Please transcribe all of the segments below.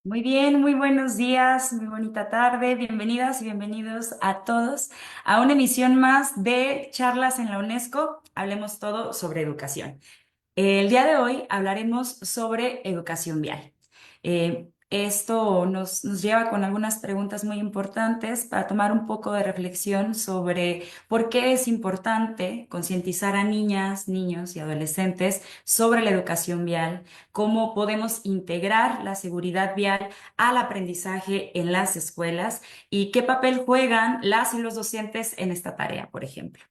Muy bien, muy buenos días, muy bonita tarde. Bienvenidas y bienvenidos a todos a una emisión más de Charlas en la UNESCO. Hablemos todo sobre educación. El día de hoy hablaremos sobre educación vial. Esto nos lleva con algunas preguntas muy importantes para tomar un poco de reflexión sobre por qué es importante concientizar a niñas, niños y adolescentes sobre la educación vial, cómo podemos integrar la seguridad vial al aprendizaje en las escuelas y qué papel juegan las y los docentes en esta tarea, por ejemplo.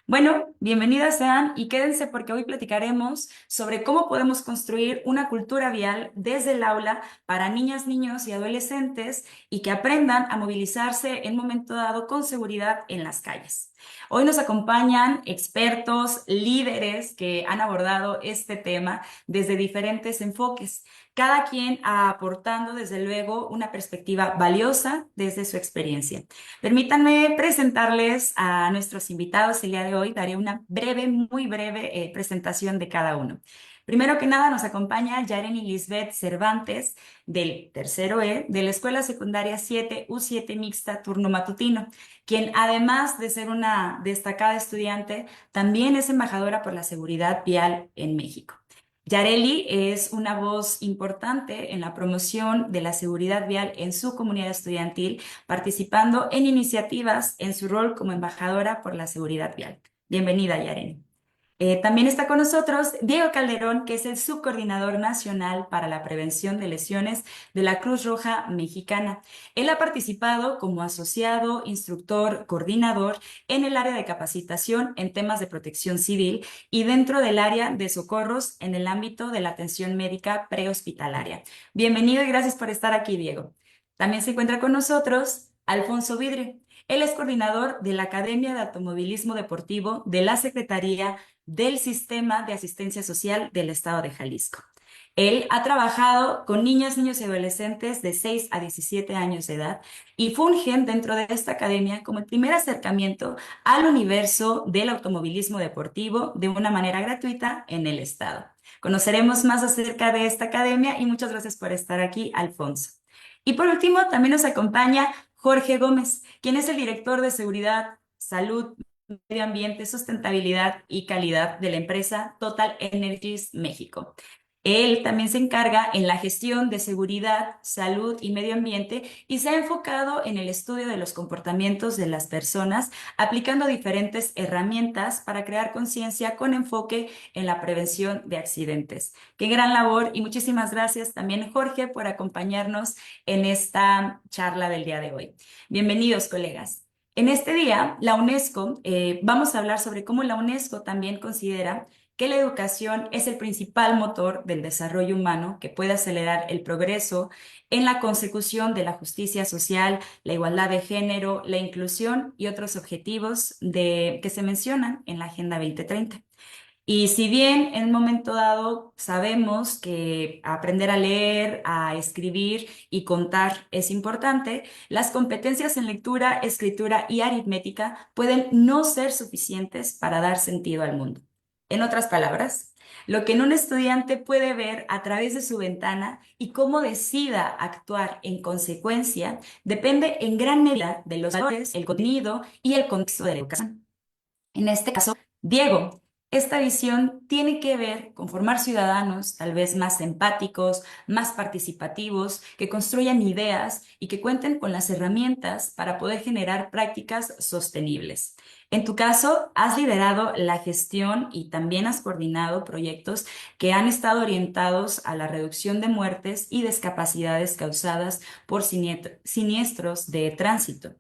Bueno, bienvenidas sean y quédense porque hoy platicaremos sobre cómo podemos construir una cultura vial desde el aula para niñas, niños y adolescentes y que aprendan a movilizarse en un momento dado con seguridad en las calles. Hoy nos acompañan expertos, líderes que han abordado este tema desde diferentes enfoques, cada quien aportando desde luego una perspectiva valiosa desde su experiencia. Permítanme presentarles a nuestros invitados el día de hoy. Daré una breve, muy breve presentación de cada uno. Primero que nada nos acompaña Yareni Lisbeth Cervantes del tercero E de la Escuela Secundaria 7 U7 Mixta Turno Matutino, quien además de ser una destacada estudiante, también es embajadora por la seguridad vial en México. Yareli es una voz importante en la promoción de la seguridad vial en su comunidad estudiantil, participando en iniciativas en su rol como embajadora por la seguridad vial. Bienvenida, Yareni. También está con nosotros Diego Calderón, que es el subcoordinador nacional para la prevención de lesiones de la Cruz Roja Mexicana. Él ha participado como asociado, instructor, coordinador en el área de capacitación en temas de protección civil y dentro del área de socorros en el ámbito de la atención médica prehospitalaria. Bienvenido y gracias por estar aquí, Diego. También se encuentra con nosotros Alfonso Vidrio. Él es coordinador de la Academia de Automovilismo Deportivo de la Secretaría del Sistema de Asistencia Social del Estado de Jalisco. Él ha trabajado con niñas, niños y adolescentes de 6 a 17 años de edad y fungen dentro de esta academia como el primer acercamiento al universo del automovilismo deportivo de una manera gratuita en el estado. Conoceremos más acerca de esta academia y muchas gracias por estar aquí, Alfonso. Y por último, también nos acompaña Jorge Gómez, quien es el director de Seguridad, Salud, Medio Ambiente, Sustentabilidad y Calidad de la empresa Total Energies México. Él también se encarga en la gestión de seguridad, salud y medio ambiente y se ha enfocado en el estudio de los comportamientos de las personas, aplicando diferentes herramientas para crear conciencia con enfoque en la prevención de accidentes. Qué gran labor y muchísimas gracias también, Jorge, por acompañarnos en esta charla del día de hoy. Bienvenidos, colegas. En este día, la UNESCO, vamos a hablar sobre cómo la UNESCO también considera que la educación es el principal motor del desarrollo humano que puede acelerar el progreso en la consecución de la justicia social, la igualdad de género, la inclusión y otros objetivos que se mencionan en la Agenda 2030. Y si bien en un momento dado sabemos que aprender a leer, a escribir y contar es importante, las competencias en lectura, escritura y aritmética pueden no ser suficientes para dar sentido al mundo. En otras palabras, lo que un estudiante puede ver a través de su ventana y cómo decida actuar en consecuencia depende en gran medida de los valores, el contenido y el contexto de la educación. En este caso, Diego, esta visión tiene que ver con formar ciudadanos tal vez más empáticos, más participativos, que construyan ideas y que cuenten con las herramientas para poder generar prácticas sostenibles. En tu caso, has liderado la gestión y también has coordinado proyectos que han estado orientados a la reducción de muertes y discapacidades causadas por siniestros de tránsito.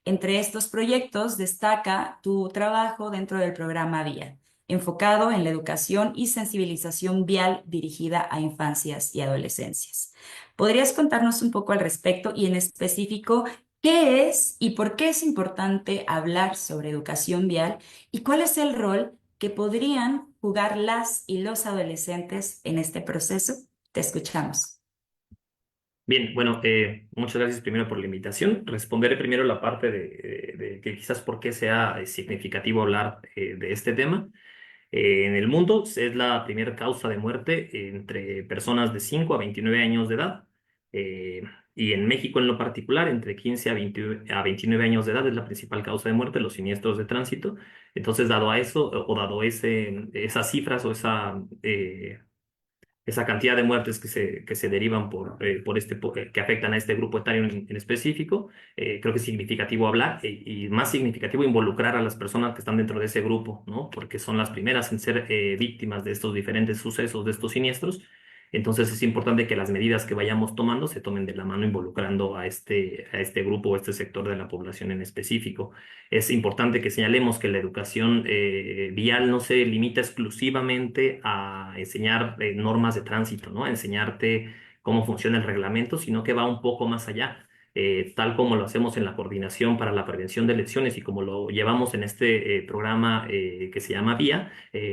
Entre estos proyectos destaca tu trabajo dentro del programa VIA, enfocado en la educación y sensibilización vial dirigida a infancias y adolescencias. ¿Podrías contarnos un poco al respecto y en específico qué es y por qué es importante hablar sobre educación vial y cuál es el rol que podrían jugar las y los adolescentes en este proceso? Te escuchamos. Bien, bueno, muchas gracias primero por la invitación. Responderé primero la parte de que quizás por qué sea significativo hablar de este tema. En el mundo es la primera causa de muerte entre personas de 5 a 29 años de edad. Eh, y en México en lo particular, entre 15 a 29 años de edad es la principal causa de muerte, los siniestros de tránsito. Entonces, dado a eso, o dado esas cifras o esa cantidad de muertes que se derivan que afectan a este grupo etario en específico, creo que es significativo hablar y más significativo involucrar a las personas que están dentro de ese grupo, ¿no? Porque son las primeras en ser víctimas de estos diferentes sucesos, de estos siniestros. Entonces es importante que las medidas que vayamos tomando se tomen de la mano involucrando a este grupo o este sector de la población en específico. Es importante que señalemos que la educación vial no se limita exclusivamente a enseñar normas de tránsito, ¿no? A enseñarte cómo funciona el reglamento, sino que va un poco más allá. Tal como lo hacemos en la coordinación para la prevención de lesiones y como lo llevamos en este programa que se llama VIA,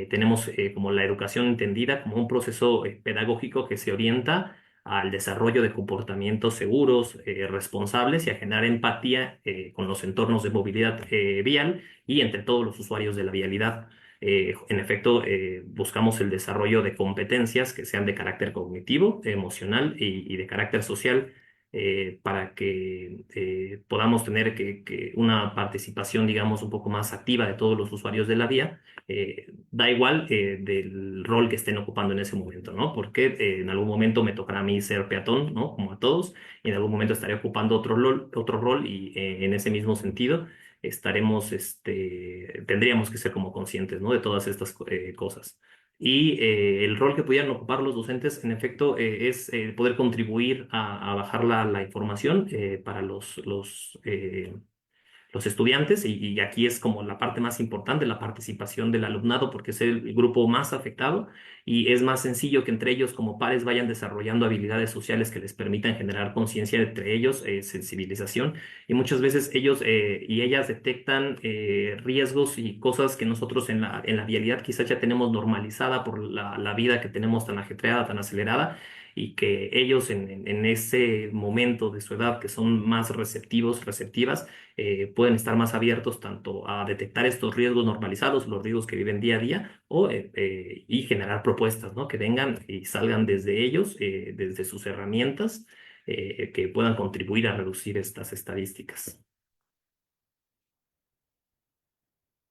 tenemos como la educación entendida como un proceso pedagógico que se orienta al desarrollo de comportamientos seguros, responsables y a generar empatía con los entornos de movilidad vial y entre todos los usuarios de la vialidad. En efecto, buscamos el desarrollo de competencias que sean de carácter cognitivo, emocional y de carácter social para que podamos tener una participación, digamos, un poco más activa de todos los usuarios de la vía. Da igual del rol que estén ocupando en ese momento, ¿no? Porque en algún momento me tocará a mí ser peatón, ¿no? Como a todos, y en algún momento estaré ocupando otro rol y en ese mismo sentido tendríamos que ser como conscientes, ¿no? De todas estas cosas. Y el rol que pudieran ocupar los docentes, en efecto, es poder contribuir a bajar la información para los estudiantes y aquí es como la parte más importante, la participación del alumnado, porque es el grupo más afectado y es más sencillo que entre ellos como pares vayan desarrollando habilidades sociales que les permitan generar conciencia entre ellos, sensibilización y muchas veces ellos y ellas detectan riesgos y cosas que nosotros en la vialidad quizás ya tenemos normalizada por la vida que tenemos tan ajetreada, tan acelerada y que ellos en ese momento de su edad que son más receptivos, receptivas, pueden estar más abiertos tanto a detectar estos riesgos normalizados, los riesgos que viven día a día, y generar propuestas, ¿no? Que vengan y salgan desde ellos, desde sus herramientas, que puedan contribuir a reducir estas estadísticas.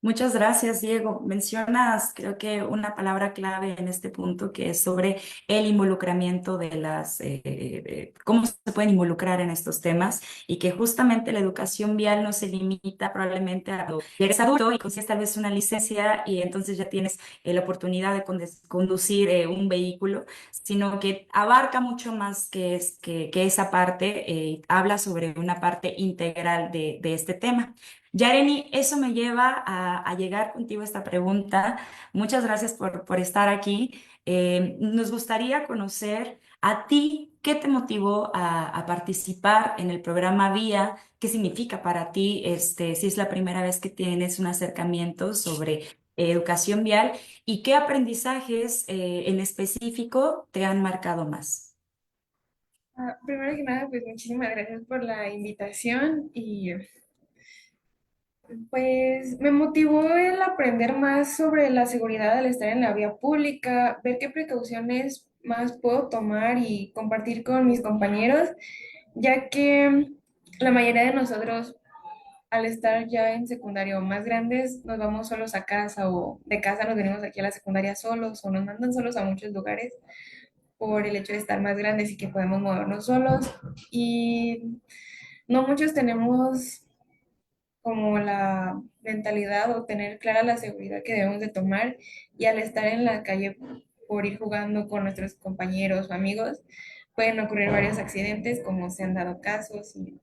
Muchas gracias, Diego. Mencionas, creo que una palabra clave en este punto que es sobre el involucramiento de cómo se pueden involucrar en estos temas y que justamente la educación vial no se limita probablemente a cuando eres adulto y consigues tal vez una licencia y entonces ya tienes la oportunidad de conducir un vehículo, sino que abarca mucho más que esa parte, habla sobre una parte integral de este tema. Yareni, eso me lleva a llegar contigo a esta pregunta. Muchas gracias por estar aquí. Nos gustaría conocer a ti qué te motivó a participar en el programa VIA, qué significa para ti, si es la primera vez que tienes un acercamiento sobre educación vial y qué aprendizajes en específico te han marcado más. Primero que nada, pues muchísimas gracias por la invitación y pues me motivó el aprender más sobre la seguridad al estar en la vía pública, ver qué precauciones más puedo tomar y compartir con mis compañeros, ya que la mayoría de nosotros al estar ya en secundaria o más grandes nos vamos solos a casa o de casa nos venimos aquí a la secundaria solos o nos mandan solos a muchos lugares por el hecho de estar más grandes y que podemos movernos solos y no muchos tenemos como la mentalidad o tener clara la seguridad que debemos de tomar y al estar en la calle por ir jugando con nuestros compañeros o amigos pueden ocurrir varios accidentes como se han dado casos y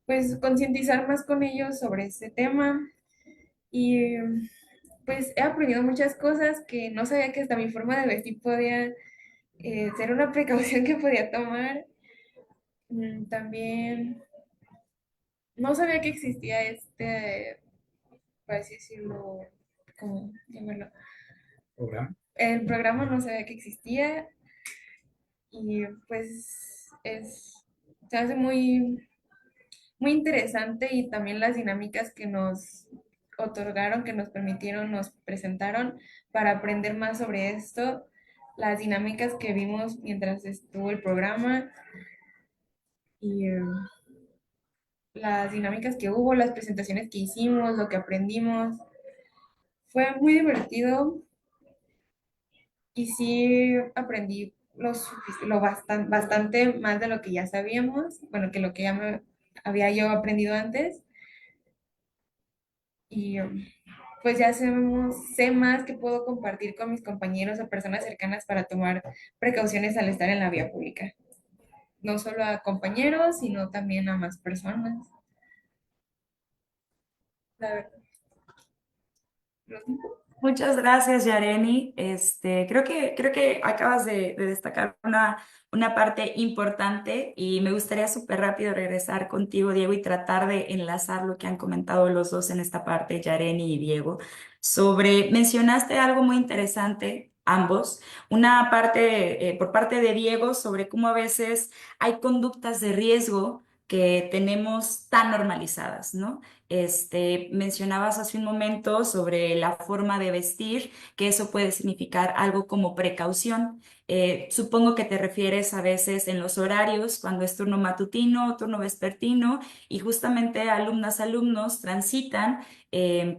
pues concientizar más con ellos sobre este tema y pues he aprendido muchas cosas que no sabía que hasta mi forma de vestir podía ser una precaución que podía tomar. También no sabía que existía por así decirlo, ¿cómo llamarlo? Programa. El programa no sabía que existía y pues se hace muy interesante y también las dinámicas que nos otorgaron, que nos permitieron, nos presentaron para aprender más sobre esto, las dinámicas que vimos mientras estuvo el programa y las dinámicas que hubo, las presentaciones que hicimos, lo que aprendimos. Fue muy divertido y sí aprendí bastante más de lo que ya sabíamos, bueno, que lo que ya me había yo aprendido antes. Y pues ya sé más que puedo compartir con mis compañeros o personas cercanas para tomar precauciones al estar en la vía pública. No solo a compañeros, sino también a más personas. La verdad. Muchas gracias, Yareni. Creo que acabas de destacar una parte importante y me gustaría súper rápido regresar contigo, Diego, y tratar de enlazar lo que han comentado los dos en esta parte, Yareni y Diego, mencionaste algo muy interesante, ambos, una parte por parte de Diego sobre cómo a veces hay conductas de riesgo que tenemos tan normalizadas, ¿no? Mencionabas hace un momento sobre la forma de vestir, que eso puede significar algo como precaución. Supongo que te refieres a veces en los horarios, cuando es turno matutino, turno vespertino, y justamente alumnos transitan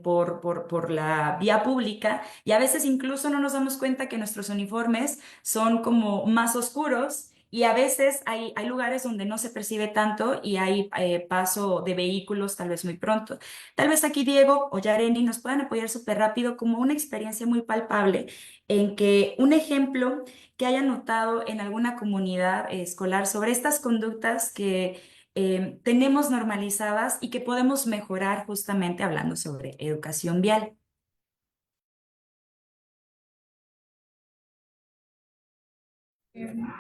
por la vía pública y a veces incluso no nos damos cuenta que nuestros uniformes son como más oscuros. Y a veces hay lugares donde no se percibe tanto y hay paso de vehículos tal vez muy pronto. Tal vez aquí Diego o Yareni nos puedan apoyar súper rápido como una experiencia muy palpable en que un ejemplo que hayan notado en alguna comunidad escolar sobre estas conductas que tenemos normalizadas y que podemos mejorar justamente hablando sobre educación vial.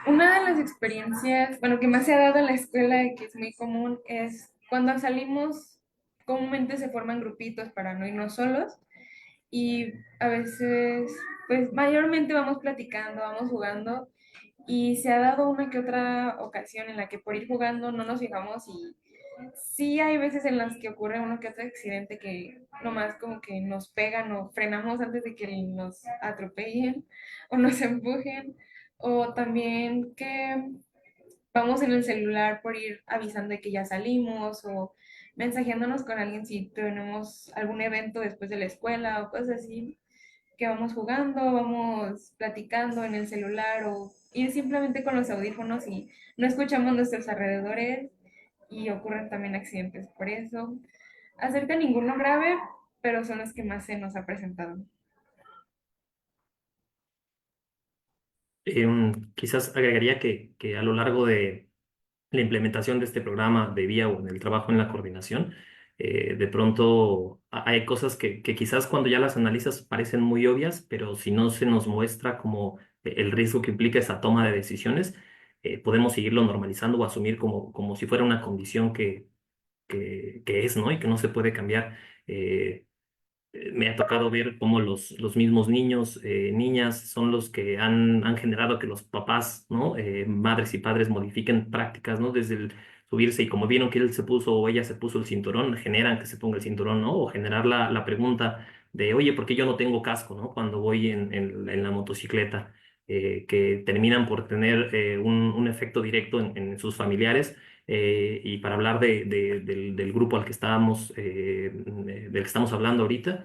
Una de las experiencias, bueno, que más se ha dado en la escuela y que es muy común es cuando salimos, comúnmente se forman grupitos para no irnos solos y a veces, pues mayormente vamos platicando, vamos jugando y se ha dado una que otra ocasión en la que por ir jugando no nos fijamos y sí hay veces en las que ocurre uno que otro accidente que nomás como que nos pegan o frenamos antes de que nos atropellen o nos empujen o también que vamos en el celular por ir avisando de que ya salimos o mensajeándonos con alguien si tenemos algún evento después de la escuela o cosas así, que vamos jugando, vamos platicando en el celular o ir simplemente con los audífonos y no escuchamos nuestros alrededores y ocurren también accidentes por eso. Acerca ninguno grave, pero son los que más se nos ha presentado. Quizás agregaría que a lo largo de la implementación de este programa de vía o en el trabajo en la coordinación, de pronto hay cosas que quizás cuando ya las analizas parecen muy obvias, pero si no se nos muestra como el riesgo que implica esa toma de decisiones, podemos seguirlo normalizando o asumir como si fuera una condición que es, ¿no? Y que no se puede cambiar. Me ha tocado ver cómo los mismos niños, niñas, son los que han generado que los papás, ¿no? Madres y padres modifiquen prácticas, ¿no? Desde el subirse y como vieron que él se puso o ella se puso el cinturón, generan que se ponga el cinturón, ¿no? O generar la pregunta de, oye, ¿por qué yo no tengo casco, ¿no? Cuando voy en la motocicleta, que terminan por tener un efecto directo en sus familiares. Y para hablar del grupo al que estábamos, del que estamos hablando ahorita,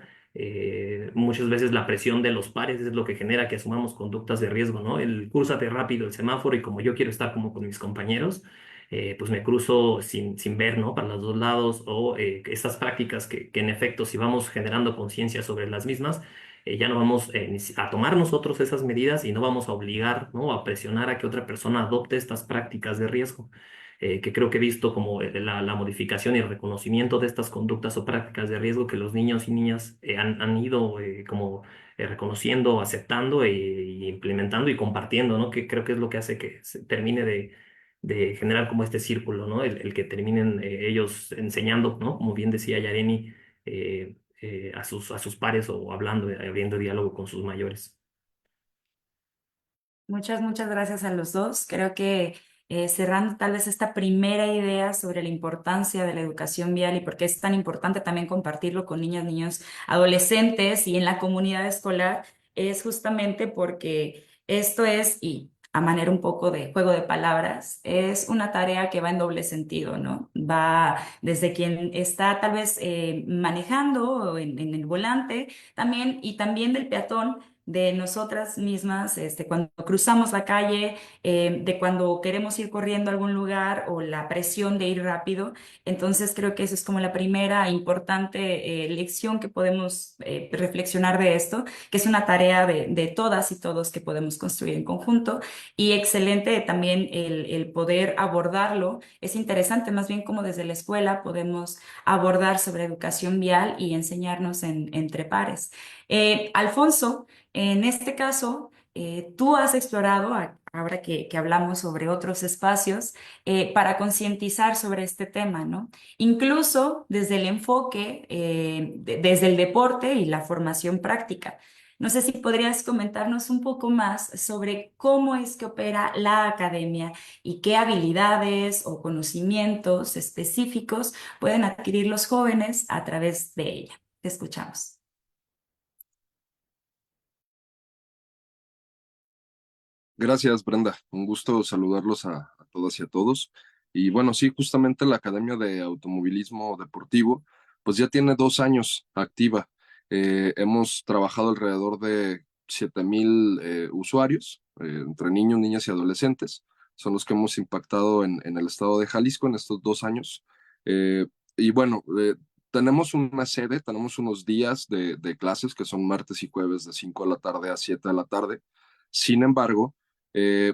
muchas veces la presión de los pares es lo que genera que asumamos conductas de riesgo, ¿no? El crúzate rápido el semáforo y como yo quiero estar como con mis compañeros, pues me cruzo sin ver, ¿no? Para los dos lados o estas prácticas que en efecto si vamos generando conciencia sobre las mismas, ya no vamos a tomar nosotros esas medidas y no vamos a obligar, ¿no? A presionar a que otra persona adopte estas prácticas de riesgo. Que creo que he visto como la modificación y el reconocimiento de estas conductas o prácticas de riesgo que los niños y niñas han ido como reconociendo, aceptando y implementando y compartiendo, ¿no? Que creo que es lo que hace que se termine de generar como este círculo, ¿no? El que terminen ellos enseñando, ¿no? Como bien decía Yareni, a sus pares o hablando, abriendo diálogo con sus mayores. Muchas gracias a los dos. Creo que cerrando tal vez esta primera idea sobre la importancia de la educación vial y por qué es tan importante también compartirlo con niñas, niños, adolescentes y en la comunidad escolar, es justamente porque esto es, y a manera un poco de juego de palabras, es una tarea que va en doble sentido, ¿no? Va desde quien está tal vez manejando o en el volante también y también del peatón. De nosotras mismas, cuando cruzamos la calle, de cuando queremos ir corriendo a algún lugar o la presión de ir rápido. Entonces creo que eso es como la primera importante lección que podemos reflexionar de esto, que es una tarea de todas y todos que podemos construir en conjunto. Y excelente también el poder abordarlo. Es interesante más bien como desde la escuela podemos abordar sobre educación vial y enseñarnos entre pares. Alfonso, en este caso, tú has explorado, ahora que hablamos sobre otros espacios, para concientizar sobre este tema, ¿no? Incluso desde el enfoque, desde el deporte y la formación práctica. No sé si podrías comentarnos un poco más sobre cómo es que opera la academia y qué habilidades o conocimientos específicos pueden adquirir los jóvenes a través de ella. Te escuchamos. Gracias, Brenda. Un gusto saludarlos a todas y a todos. Y bueno, sí, justamente la Academia de Automovilismo Deportivo, pues ya tiene 2 años activa. Hemos trabajado alrededor de 7,000 usuarios, entre niños, niñas y adolescentes. Son los que hemos impactado en el estado de Jalisco en estos 2 años. Y bueno, tenemos una sede, tenemos unos días de clases que son martes y jueves de 5 de la tarde a 7 de la tarde. Sin embargo,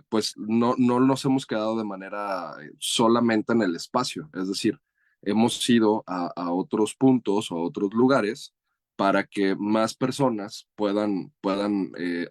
pues no nos hemos quedado de manera solamente en el espacio, es decir, hemos ido a otros puntos o a otros lugares para que más personas puedan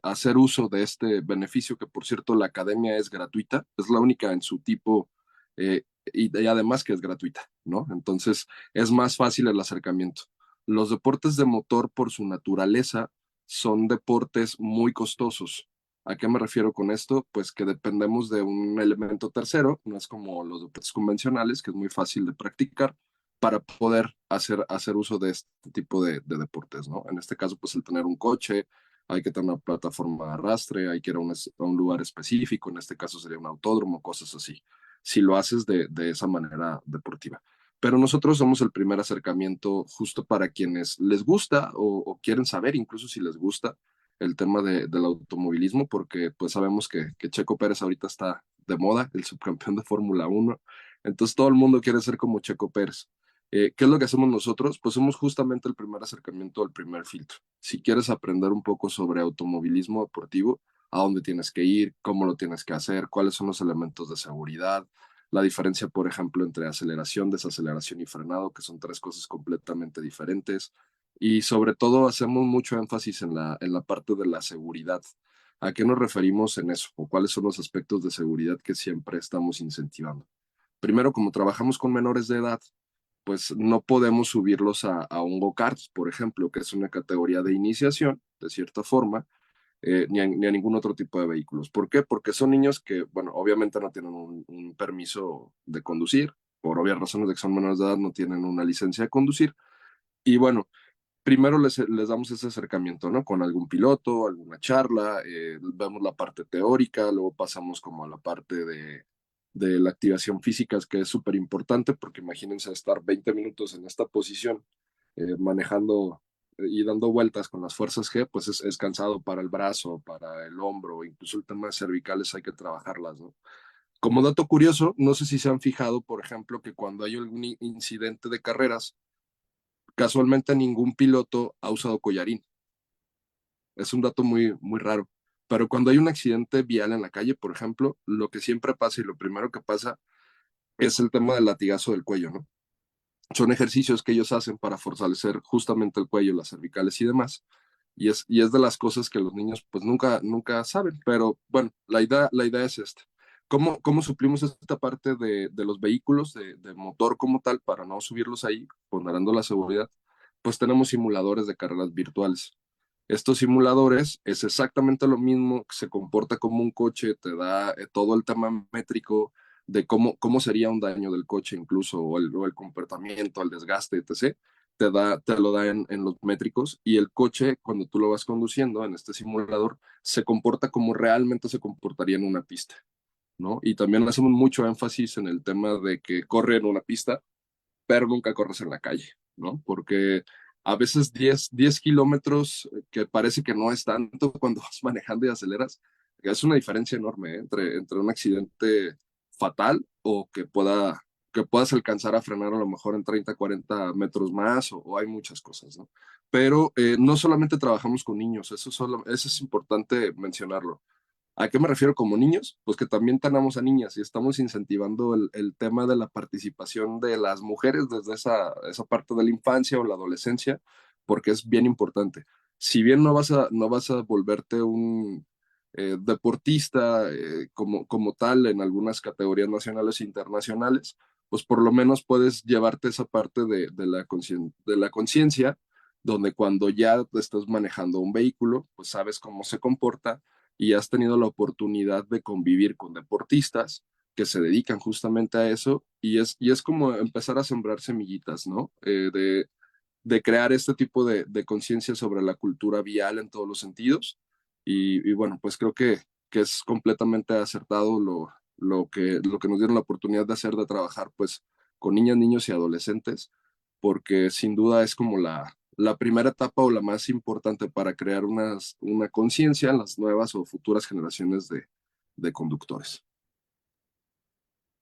hacer uso de este beneficio, que por cierto la academia es gratuita, es la única en su tipo y además que es gratuita, ¿no? Entonces es más fácil el acercamiento. Los deportes de motor por su naturaleza son deportes muy costosos. ¿A qué me refiero con esto? Pues que dependemos de un elemento tercero, no es como los deportes convencionales, que es muy fácil de practicar, para poder hacer uso de este tipo de deportes, ¿no? En este caso, pues el tener un coche, hay que tener una plataforma de arrastre, hay que ir a un lugar específico, en este caso sería un autódromo, cosas así, si lo haces de esa manera deportiva. Pero nosotros somos el primer acercamiento justo para quienes les gusta o quieren saber incluso si les gusta el tema del automovilismo, porque pues sabemos que Checo Pérez ahorita está de moda, el subcampeón de Fórmula 1, entonces todo el mundo quiere ser como Checo Pérez. ¿Qué es lo que hacemos nosotros? Pues somos justamente el primer acercamiento al primer filtro. Si quieres aprender un poco sobre automovilismo deportivo, a dónde tienes que ir, cómo lo tienes que hacer, cuáles son los elementos de seguridad, la diferencia, por ejemplo, entre aceleración, desaceleración y frenado, que son tres cosas completamente diferentes, y sobre todo hacemos mucho énfasis en la parte de la seguridad. ¿A qué nos referimos en eso? ¿O cuáles son los aspectos de seguridad que siempre estamos incentivando? Primero, como trabajamos con menores de edad, pues no podemos subirlos a un go-kart, por ejemplo, que es una categoría de iniciación, de cierta forma, ni a ningún otro tipo de vehículos. ¿Por qué? Porque son niños que, bueno, obviamente no tienen un permiso de conducir, por obvias razones de que son menores de edad, no tienen una licencia de conducir, y bueno, primero les damos ese acercamiento, ¿no? Con algún piloto, alguna charla, vemos la parte teórica, luego pasamos como a la parte de la activación física, que es súper importante, porque imagínense estar 20 minutos en esta posición, manejando y dando vueltas con las fuerzas G, pues es cansado para el brazo, para el hombro, incluso el tema de cervicales hay que trabajarlas, ¿no? Como dato curioso, no sé si se han fijado, por ejemplo, que cuando hay algún incidente de carreras, casualmente ningún piloto ha usado collarín. Es un dato muy, muy raro. Pero cuando hay un accidente vial en la calle, por ejemplo, lo que siempre pasa y lo primero que pasa es el tema del latigazo del cuello, ¿no? Son ejercicios que ellos hacen para fortalecer justamente el cuello, las cervicales y demás. Y es de las cosas que los niños pues nunca saben. Pero bueno, la idea es esta. ¿Cómo suplimos esta parte de los vehículos, de motor como tal, para no subirlos ahí, ponderando la seguridad? Pues tenemos simuladores de carreras virtuales. Estos simuladores es exactamente lo mismo, se comporta como un coche, te da todo el tema métrico de cómo sería un daño del coche incluso, o el comportamiento, el desgaste, etc. te lo da en los métricos, y el coche, cuando tú lo vas conduciendo en este simulador, se comporta como realmente se comportaría en una pista, ¿no? Y también hacemos mucho énfasis en el tema de que corre en una pista, pero nunca corres en la calle, ¿no? Porque a veces 10 kilómetros, que parece que no es tanto cuando vas manejando y aceleras, es una diferencia enorme, ¿eh? Entre un accidente fatal o que puedas alcanzar a frenar a lo mejor en 30, 40 metros más, o hay muchas cosas, ¿no? Pero no solamente trabajamos con niños, eso es importante mencionarlo. ¿A qué me refiero como niños? Pues que también tenemos a niñas y estamos incentivando el tema de la participación de las mujeres desde esa parte de la infancia o la adolescencia, porque es bien importante. Si bien no vas a volverte un deportista como tal en algunas categorías nacionales e internacionales, pues por lo menos puedes llevarte esa parte de la conciencia, donde cuando ya estás manejando un vehículo, pues sabes cómo se comporta y has tenido la oportunidad de convivir con deportistas que se dedican justamente a eso, y es como empezar a sembrar semillitas, ¿no? De crear este tipo de conciencia sobre la cultura vial en todos los sentidos. Y bueno, pues creo que es completamente acertado lo que nos dieron la oportunidad de hacer, de trabajar pues con niñas, niños y adolescentes, porque sin duda es como la primera etapa o la más importante para crear una conciencia en las nuevas o futuras generaciones de conductores.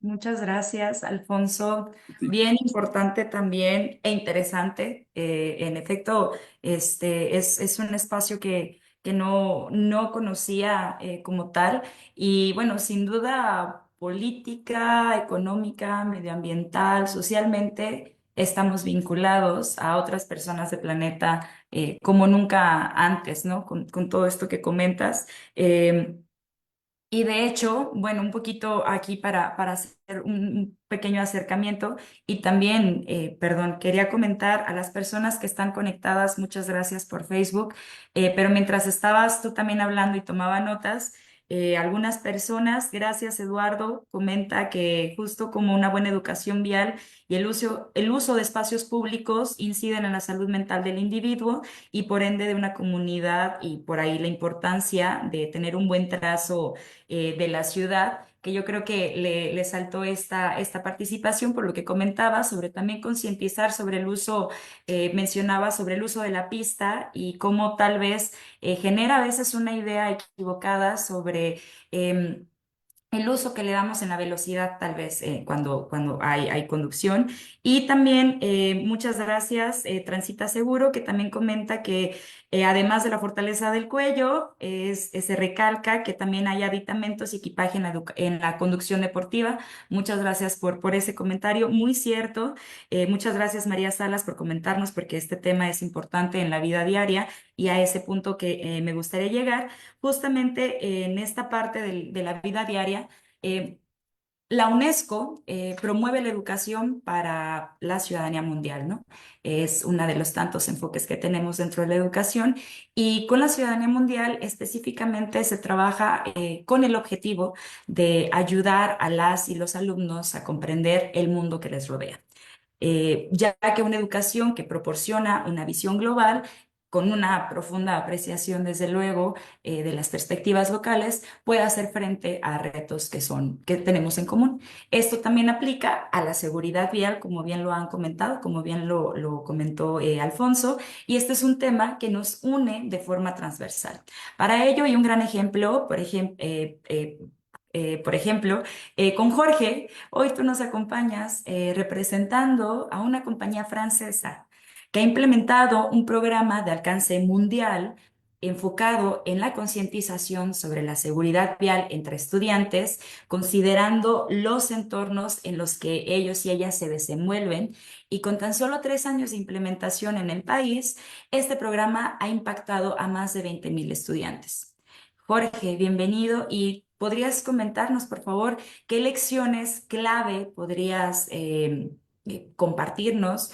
Muchas gracias, Alfonso. Sí. Bien importante también e interesante. En efecto, es un espacio que no conocía como tal. Y bueno, sin duda, política, económica, medioambiental, socialmente, estamos vinculados a otras personas del planeta como nunca antes, ¿no? Con todo esto que comentas. Y de hecho, bueno, un poquito aquí para hacer un pequeño acercamiento y también, perdón, quería comentar a las personas que están conectadas, muchas gracias por Facebook, pero mientras estabas tú también hablando y tomaba notas, algunas personas, gracias Eduardo, comenta que justo como una buena educación vial y el uso de espacios públicos inciden en la salud mental del individuo y por ende de una comunidad y por ahí la importancia de tener un buen trazo de la ciudad, que yo creo que le saltó esta participación por lo que comentaba sobre también concientizar sobre el uso, mencionaba sobre el uso de la pista y cómo tal vez genera a veces una idea equivocada sobre el uso que le damos en la velocidad, tal vez cuando hay conducción. Y también muchas gracias, Transita Seguro, que también comenta que además de la fortaleza del cuello, se recalca que también hay aditamentos y equipaje en la conducción deportiva. Muchas gracias por ese comentario, muy cierto. Muchas gracias, María Salas, por comentarnos, porque este tema es importante en la vida diaria y a ese punto que me gustaría llegar. Justamente en esta parte de la vida diaria, eh, la UNESCO promueve la educación para la ciudadanía mundial, ¿no? Es uno de los tantos enfoques que tenemos dentro de la educación y con la ciudadanía mundial específicamente se trabaja con el objetivo de ayudar a las y los alumnos a comprender el mundo que les rodea, ya que una educación que proporciona una visión global con una profunda apreciación, desde luego, de las perspectivas locales, puede hacer frente a retos que tenemos en común. Esto también aplica a la seguridad vial, como bien lo han comentado, como bien lo comentó Alfonso, y este es un tema que nos une de forma transversal. Para ello, hay un gran ejemplo, por ejemplo, con Jorge. Hoy tú nos acompañas representando a una compañía francesa que ha implementado un programa de alcance mundial enfocado en la concientización sobre la seguridad vial entre estudiantes, considerando los entornos en los que ellos y ellas se desenvuelven. Y con tan solo 3 años de implementación en el país, este programa ha impactado a más de 20,000 estudiantes. Jorge, bienvenido y ¿podrías comentarnos, por favor, qué lecciones clave podrías compartirnos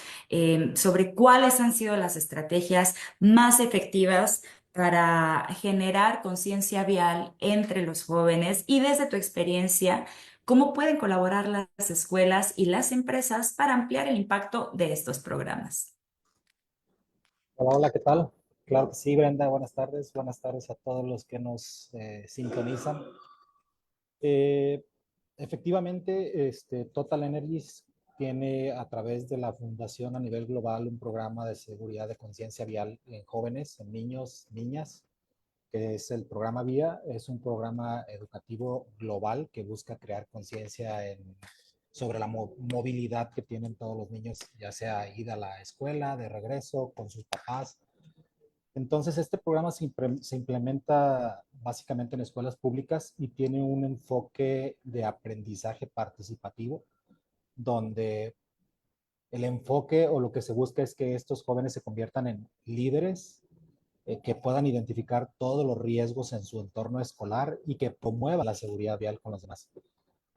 sobre cuáles han sido las estrategias más efectivas para generar conciencia vial entre los jóvenes y desde tu experiencia, cómo pueden colaborar las escuelas y las empresas para ampliar el impacto de estos programas? Hola, hola, ¿qué tal? Claro que sí, Brenda, buenas tardes a todos los que nos sintonizan. Eh, Efectivamente, Total Energies tiene a través de la fundación a nivel global un programa de seguridad de conciencia vial en jóvenes, en niños, niñas, que es el programa VIA. Es un programa educativo global que busca crear conciencia sobre la movilidad que tienen todos los niños, ya sea ida a la escuela, de regreso, con sus papás. Entonces, este programa se implementa básicamente en escuelas públicas y tiene un enfoque de aprendizaje participativo, donde el enfoque o lo que se busca es que estos jóvenes se conviertan en líderes, que puedan identificar todos los riesgos en su entorno escolar y que promuevan la seguridad vial con los demás.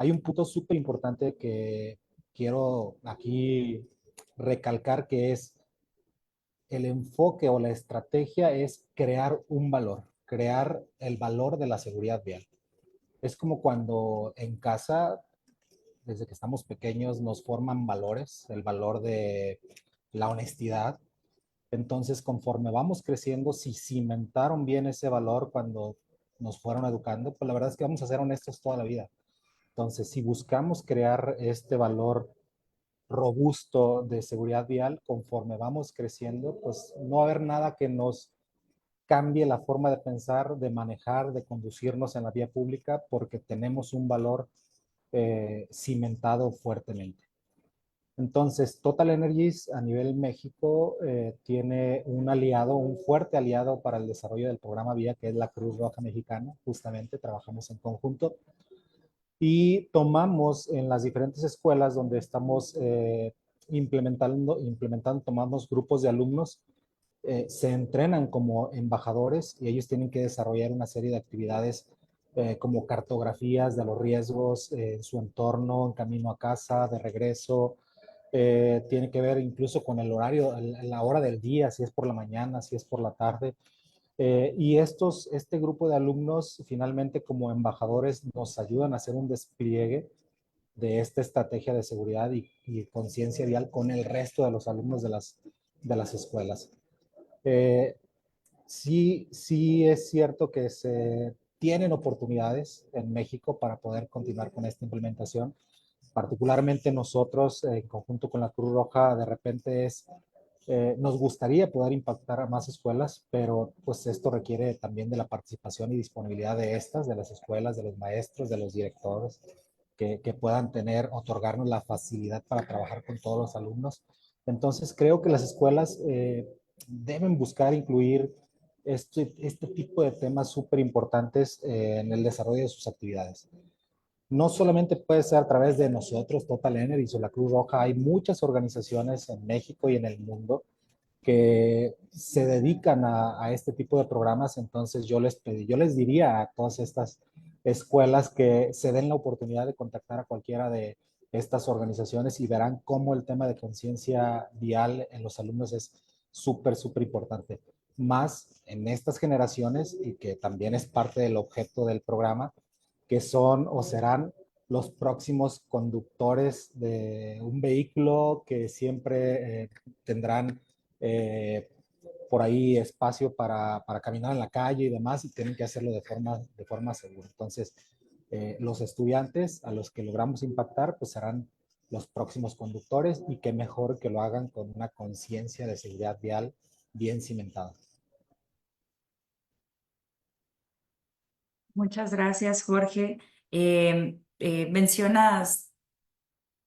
Hay un punto súper importante que quiero aquí recalcar, que es el enfoque o la estrategia es crear un valor, crear el valor de la seguridad vial. Es como cuando en casa, desde que estamos pequeños, nos forman valores, el valor de la honestidad. Entonces, conforme vamos creciendo, si cimentaron bien ese valor cuando nos fueron educando, pues la verdad es que vamos a ser honestos toda la vida. Entonces, si buscamos crear este valor robusto de seguridad vial, conforme vamos creciendo, pues no va a haber nada que nos cambie la forma de pensar, de manejar, de conducirnos en la vía pública, porque tenemos un valor cimentado fuertemente. Entonces, Total Energies a nivel México tiene un aliado, un fuerte aliado para el desarrollo del programa VIA, que es la Cruz Roja Mexicana. Justamente trabajamos en conjunto y tomamos en las diferentes escuelas donde estamos tomamos grupos de alumnos, se entrenan como embajadores y ellos tienen que desarrollar una serie de actividades como cartografías de los riesgos en su entorno, en camino a casa, de regreso. Tiene que ver incluso con el horario, la hora del día, si es por la mañana, si es por la tarde. Y este grupo de alumnos finalmente como embajadores nos ayudan a hacer un despliegue de esta estrategia de seguridad y conciencia vial con el resto de los alumnos de las escuelas. Eh, sí es cierto que se tienen oportunidades en México para poder continuar con esta implementación. Particularmente nosotros, en conjunto con la Cruz Roja, de repente nos gustaría poder impactar a más escuelas, pero pues esto requiere también de la participación y disponibilidad de las escuelas, de los maestros, de los directores, que puedan otorgarnos la facilidad para trabajar con todos los alumnos. Entonces creo que las escuelas deben buscar incluir este tipo de temas súper importantes en el desarrollo de sus actividades. No solamente puede ser a través de nosotros, Total Energies o la Cruz Roja, hay muchas organizaciones en México y en el mundo que se dedican a este tipo de programas. Entonces yo les diría a todas estas escuelas que se den la oportunidad de contactar a cualquiera de estas organizaciones y verán cómo el tema de conciencia vial en los alumnos es súper importante. Más en estas generaciones, y que también es parte del objeto del programa, que son o serán los próximos conductores de un vehículo, que siempre tendrán eh, por ahí espacio para caminar en la calle y demás, y tienen que hacerlo de forma segura. Entonces, los estudiantes a los que logramos impactar, pues serán los próximos conductores, y qué mejor que lo hagan con una conciencia de seguridad vial bien cimentada. Muchas gracias, Jorge. Mencionas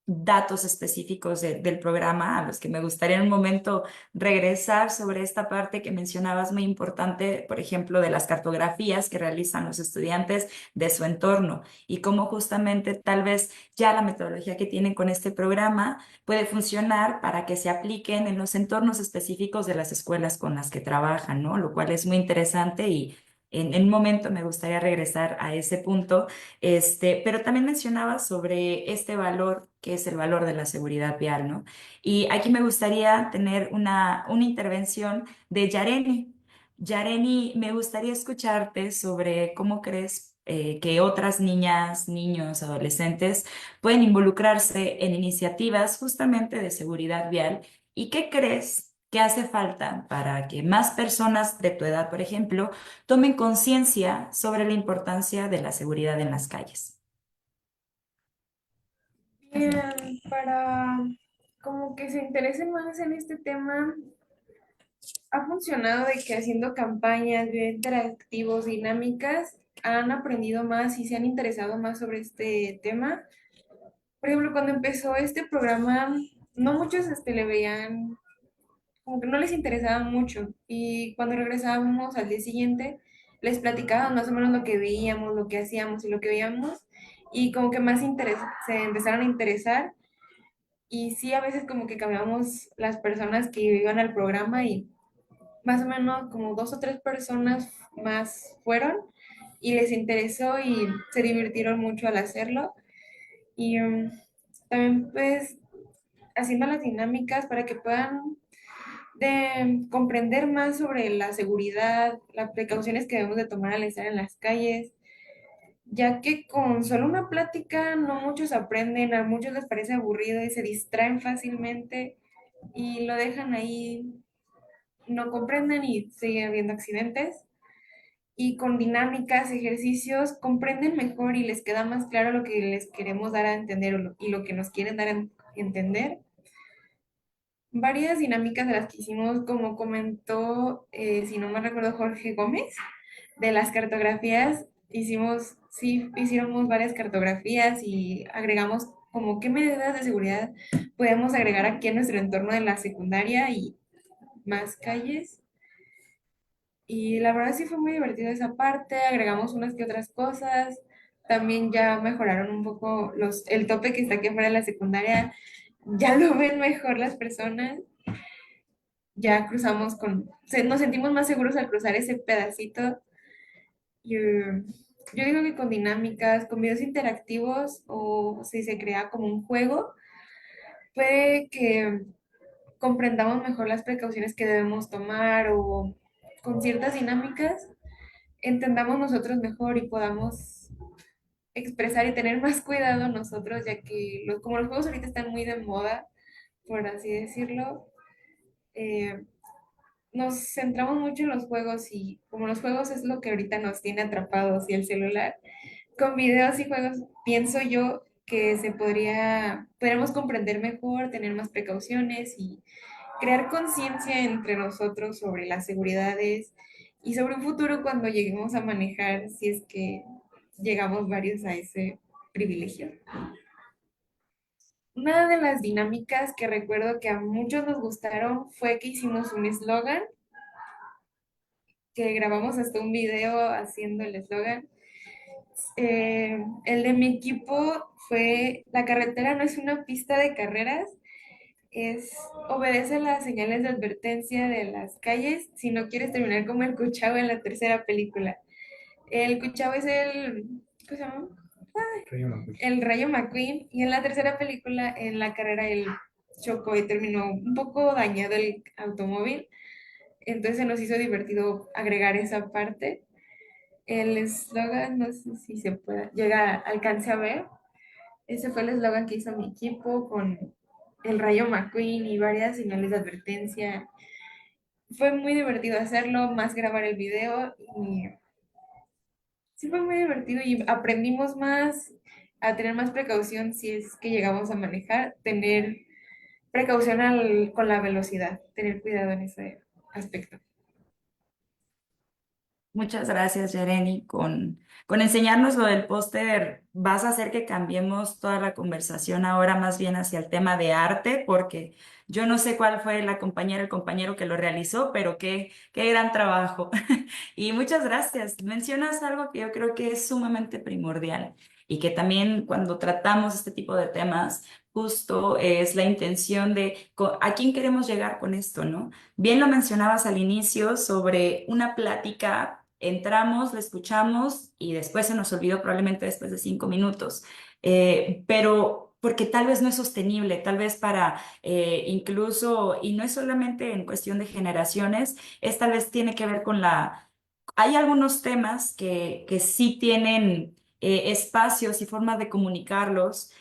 datos específicos del programa a los que me gustaría en un momento regresar sobre esta parte que mencionabas muy importante, por ejemplo, de las cartografías que realizan los estudiantes de su entorno y cómo justamente tal vez ya la metodología que tienen con este programa puede funcionar para que se apliquen en los entornos específicos de las escuelas con las que trabajan, ¿no? Lo cual es muy interesante y en un momento me gustaría regresar a ese punto, pero también mencionaba sobre este valor que es el valor de la seguridad vial, ¿no? Y aquí me gustaría tener una intervención de Yareni. Yareni, me gustaría escucharte sobre cómo crees que otras niñas, niños, adolescentes pueden involucrarse en iniciativas justamente de seguridad vial y qué crees ¿Qué hace falta para que más personas de tu edad, por ejemplo, tomen conciencia sobre la importancia de la seguridad en las calles? Bien, para como que se interesen más en este tema, ha funcionado de que haciendo campañas, videos interactivos, dinámicas, han aprendido más y se han interesado más sobre este tema. Por ejemplo, cuando empezó este programa, no muchos le veían, como que no les interesaba mucho. Y cuando regresábamos al día siguiente, les platicábamos más o menos lo que veíamos, lo que hacíamos y lo que veíamos. Y como que más se empezaron a interesar. Y sí, a veces como que cambiamos las personas que iban al programa y más o menos como 2 o 3 personas más fueron y les interesó y se divirtieron mucho al hacerlo. Y también pues haciendo las dinámicas para que puedan comprender más sobre la seguridad, las precauciones que debemos de tomar al estar en las calles, ya que con solo una plática no muchos aprenden, a muchos les parece aburrido y se distraen fácilmente y lo dejan ahí, no comprenden y sigue habiendo accidentes. Y con dinámicas, ejercicios, comprenden mejor y les queda más claro lo que les queremos dar a entender y lo que nos quieren dar a entender. Varias dinámicas de las que hicimos, como comentó, si no me recuerdo, Jorge Gómez, de las cartografías, sí, hicimos varias cartografías y agregamos como qué medidas de seguridad podemos agregar aquí en nuestro entorno de la secundaria y más calles. Y la verdad sí fue muy divertido esa parte, agregamos unas que otras cosas, también ya mejoraron un poco el tope que está aquí afuera de la secundaria, ya lo ven mejor las personas, ya nos sentimos más seguros al cruzar ese pedacito. Yo digo que con dinámicas, con videos interactivos o si se crea como un juego, puede que comprendamos mejor las precauciones que debemos tomar o con ciertas dinámicas entendamos nosotros mejor y podamos expresar y tener más cuidado nosotros, ya que como los juegos ahorita están muy de moda, por así decirlo, eh, nos centramos mucho en los juegos y como los juegos es lo que ahorita nos tiene atrapados y el celular, con videos y juegos pienso yo que podríamos comprender mejor, tener más precauciones y crear conciencia entre nosotros sobre las seguridades y sobre un futuro cuando lleguemos a manejar, si es que llegamos varios a ese privilegio. Una de las dinámicas que recuerdo que a muchos nos gustaron fue que hicimos un eslogan, que grabamos hasta un video haciendo el eslogan. El de mi equipo fue: la carretera no es una pista de carreras, obedece las señales de advertencia de las calles si no quieres terminar como el Cuchao en la tercera película. El Cuchao es ¿cómo se llama? El Rayo McQueen, y en la tercera película, en la carrera, él chocó y terminó un poco dañado el automóvil, entonces se nos hizo divertido agregar esa parte. El eslogan, no sé si se puede, alcance a ver, ese fue el eslogan que hizo mi equipo con el Rayo McQueen y varias señales de advertencia. Fue muy divertido hacerlo, más grabar el video y sí fue muy divertido y aprendimos más a tener más precaución si es que llegamos a manejar, tener precaución con la velocidad, tener cuidado en ese aspecto. Muchas gracias, Yereni. Con enseñarnos lo del póster, vas a hacer que cambiemos toda la conversación ahora más bien hacia el tema de arte, porque yo no sé cuál fue la compañera, el compañero que lo realizó, pero qué gran trabajo. Y muchas gracias. Mencionas algo que yo creo que es sumamente primordial y que también cuando tratamos este tipo de temas, justo es la intención de a quién queremos llegar con esto, ¿no? Bien lo mencionabas al inicio sobre una plática, entramos, la escuchamos y después se nos olvidó probablemente después de 5 minutos. Pero porque tal vez no es sostenible, tal vez para incluso, y no es solamente en cuestión de generaciones, es tal vez tiene que ver con hay algunos temas que sí tienen espacios y formas de comunicarlos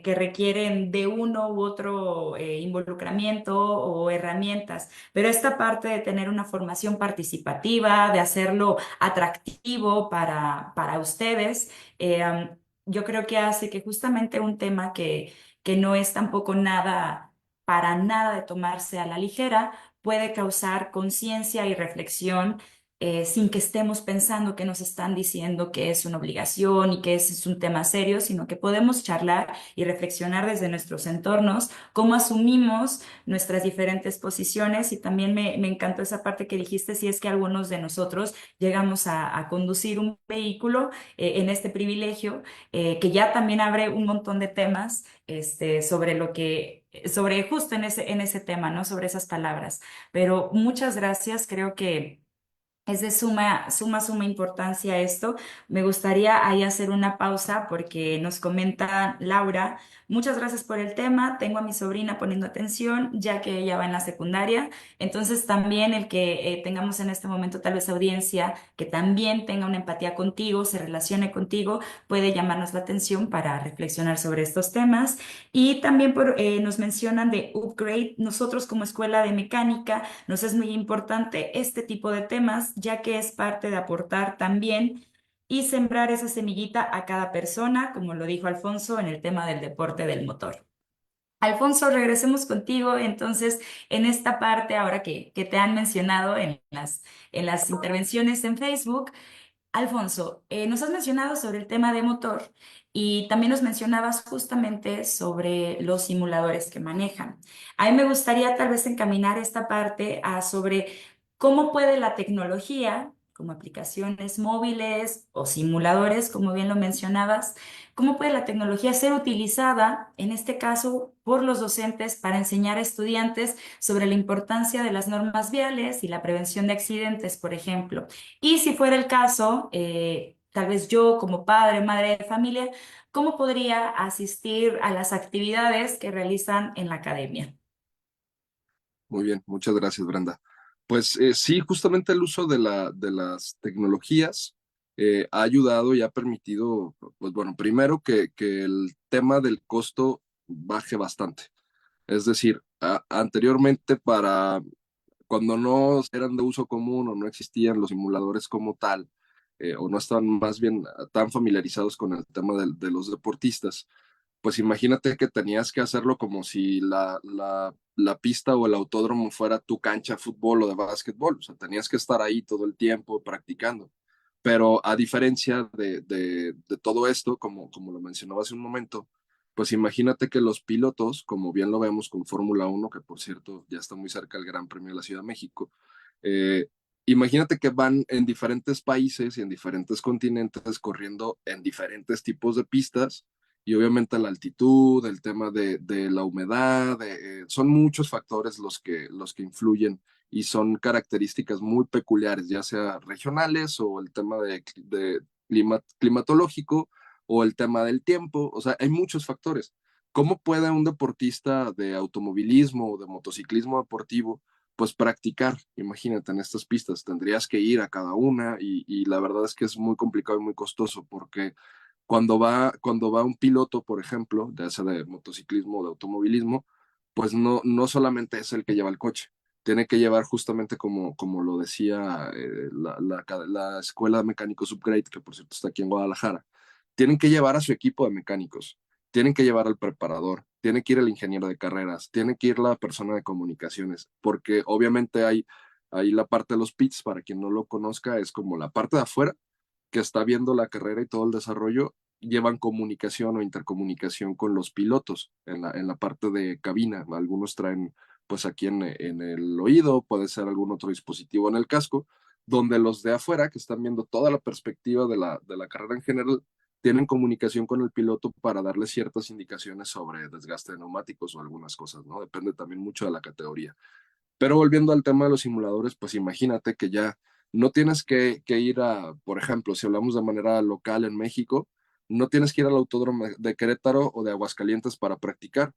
que requieren de uno u otro involucramiento o herramientas. Pero esta parte de tener una formación participativa, de hacerlo atractivo para ustedes, yo creo que hace que justamente un tema que no es tampoco nada, para nada de tomarse a la ligera, puede causar conciencia y reflexión sin que estemos pensando que nos están diciendo que es una obligación y que ese es un tema serio, sino que podemos charlar y reflexionar desde nuestros entornos, cómo asumimos nuestras diferentes posiciones. Y también me encantó esa parte que dijiste, si es que algunos de nosotros llegamos a conducir un vehículo en este privilegio, que ya también abre un montón de temas sobre lo que, sobre justo en ese tema, ¿no? Sobre esas palabras. Pero muchas gracias, creo que es de suma importancia esto. Me gustaría ahí hacer una pausa porque nos comenta Laura. Muchas gracias por el tema. Tengo a mi sobrina poniendo atención ya que ella va en la secundaria. Entonces también el que tengamos en este momento tal vez audiencia que también tenga una empatía contigo, se relacione contigo, puede llamarnos la atención para reflexionar sobre estos temas. Y también nos mencionan de Upgrade. Nosotros como escuela de mecánica nos es muy importante este tipo de temas, ya que es parte de aportar también y sembrar esa semillita a cada persona, como lo dijo Alfonso en el tema del deporte del motor. Alfonso, regresemos contigo entonces en esta parte, ahora que te han mencionado en las intervenciones en Facebook. Alfonso, nos has mencionado sobre el tema de motor y también nos mencionabas justamente sobre los simuladores que manejan. A mí me gustaría tal vez encaminar esta parte a sobre cómo puede la tecnología, como aplicaciones móviles o simuladores, como bien lo mencionabas, cómo puede la tecnología ser utilizada, en este caso, por los docentes para enseñar a estudiantes sobre la importancia de las normas viales y la prevención de accidentes, por ejemplo. Y si fuera el caso, tal vez yo como padre, madre de familia, ¿cómo podría asistir a las actividades que realizan en la academia? Muy bien, muchas gracias, Brenda. Pues sí, justamente el uso de las tecnologías ha ayudado y ha permitido, pues bueno, primero que el tema del costo baje bastante. Es decir, anteriormente para cuando no eran de uso común o no existían los simuladores como tal, o no estaban más bien tan familiarizados con el tema de los deportistas, pues imagínate que tenías que hacerlo como si la pista o el autódromo fuera tu cancha de fútbol o de básquetbol. O sea, tenías que estar ahí todo el tiempo practicando. Pero a diferencia de todo esto, como lo mencionaba hace un momento, pues imagínate que los pilotos, como bien lo vemos con Fórmula Uno, que por cierto ya está muy cerca del Gran Premio de la Ciudad de México, eh, imagínate que van en diferentes países y en diferentes continentes corriendo en diferentes tipos de pistas y obviamente la altitud, el tema de la humedad, son muchos factores los que influyen y son características muy peculiares, ya sea regionales o el tema de climatológico o el tema del tiempo, o sea, hay muchos factores. ¿Cómo puede un deportista de automovilismo o de motociclismo deportivo pues practicar? Imagínate, en estas pistas tendrías que ir a cada una y la verdad es que es muy complicado y muy costoso porque cuando va un piloto, por ejemplo, ya sea de motociclismo o de automovilismo, pues no solamente es el que lleva el coche, tiene que llevar justamente como lo decía la Escuela de Mecánicos Upgrade, que por cierto está aquí en Guadalajara, tienen que llevar a su equipo de mecánicos, tienen que llevar al preparador, tiene que ir el ingeniero de carreras, tiene que ir la persona de comunicaciones, porque obviamente hay la parte de los pits, para quien no lo conozca, es como la parte de afuera que está viendo la carrera y todo el desarrollo, llevan comunicación o intercomunicación con los pilotos en la parte de cabina. Algunos traen pues aquí en el oído, puede ser algún otro dispositivo en el casco, donde los de afuera, que están viendo toda la perspectiva de la carrera en general, tienen comunicación con el piloto para darle ciertas indicaciones sobre desgaste de neumáticos o algunas cosas, ¿no? Depende también mucho de la categoría. Pero volviendo al tema de los simuladores, pues imagínate que ya no tienes que ir a, por ejemplo, si hablamos de manera local en México, no tienes que ir al autódromo de Querétaro o de Aguascalientes para practicar.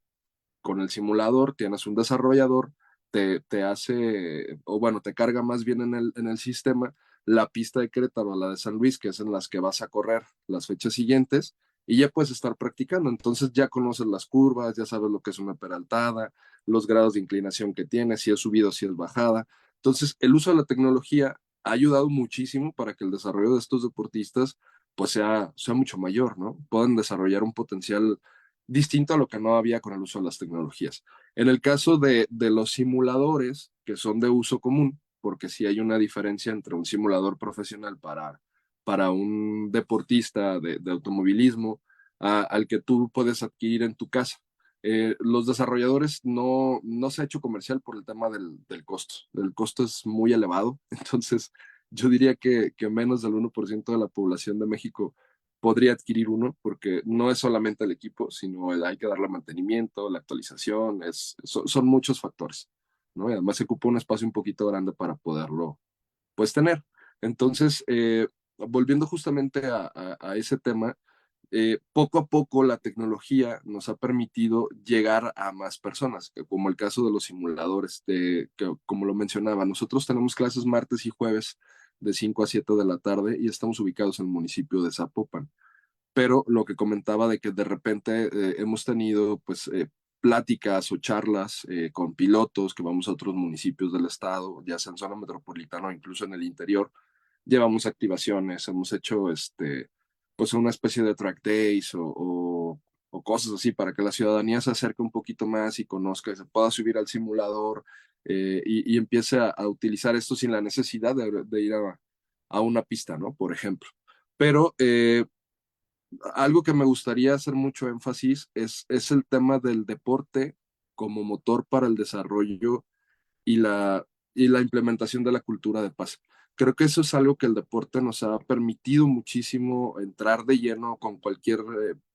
Con el simulador tienes un desarrollador, te hace, o bueno, te carga más bien en el sistema la pista de Querétaro, la de San Luis, que es en las que vas a correr las fechas siguientes, y ya puedes estar practicando. Entonces ya conoces las curvas, ya sabes lo que es una peraltada, los grados de inclinación que tiene, si es subido, si es bajada. Entonces, el uso de la tecnología ha ayudado muchísimo para que el desarrollo de estos deportistas pues sea mucho mayor, ¿no? Puedan desarrollar un potencial distinto a lo que no había con el uso de las tecnologías. En el caso de los simuladores, que son de uso común, porque sí hay una diferencia entre un simulador profesional para un deportista de automovilismo al que tú puedes adquirir en tu casa. Los desarrolladores no se ha hecho comercial por el tema del costo. El costo es muy elevado, entonces yo diría que menos del 1% de la población de México podría adquirir uno, porque no es solamente el equipo, sino hay que darle mantenimiento, la actualización, son muchos factores, ¿no? Y además se ocupa un espacio un poquito grande para poderlo, pues, tener. Entonces, volviendo justamente a ese tema, poco a poco la tecnología nos ha permitido llegar a más personas, como el caso de los simuladores, que, como lo mencionaba, nosotros tenemos clases martes y jueves de 5 a 7 de la tarde y estamos ubicados en el municipio de Zapopan. Pero lo que comentaba de que de repente hemos tenido pues pláticas o charlas con pilotos que vamos a otros municipios del estado, ya sea en zona metropolitana o incluso en el interior, llevamos activaciones, hemos hecho pues una especie de track days o cosas así para que la ciudadanía se acerque un poquito más y conozca y se pueda subir al simulador y empiece a utilizar esto sin la necesidad de ir a una pista, ¿no? Por ejemplo. Pero algo que me gustaría hacer mucho énfasis es el tema del deporte como motor para el desarrollo y y la implementación de la cultura de paz. Creo que eso es algo que el deporte nos ha permitido muchísimo entrar de lleno con cualquier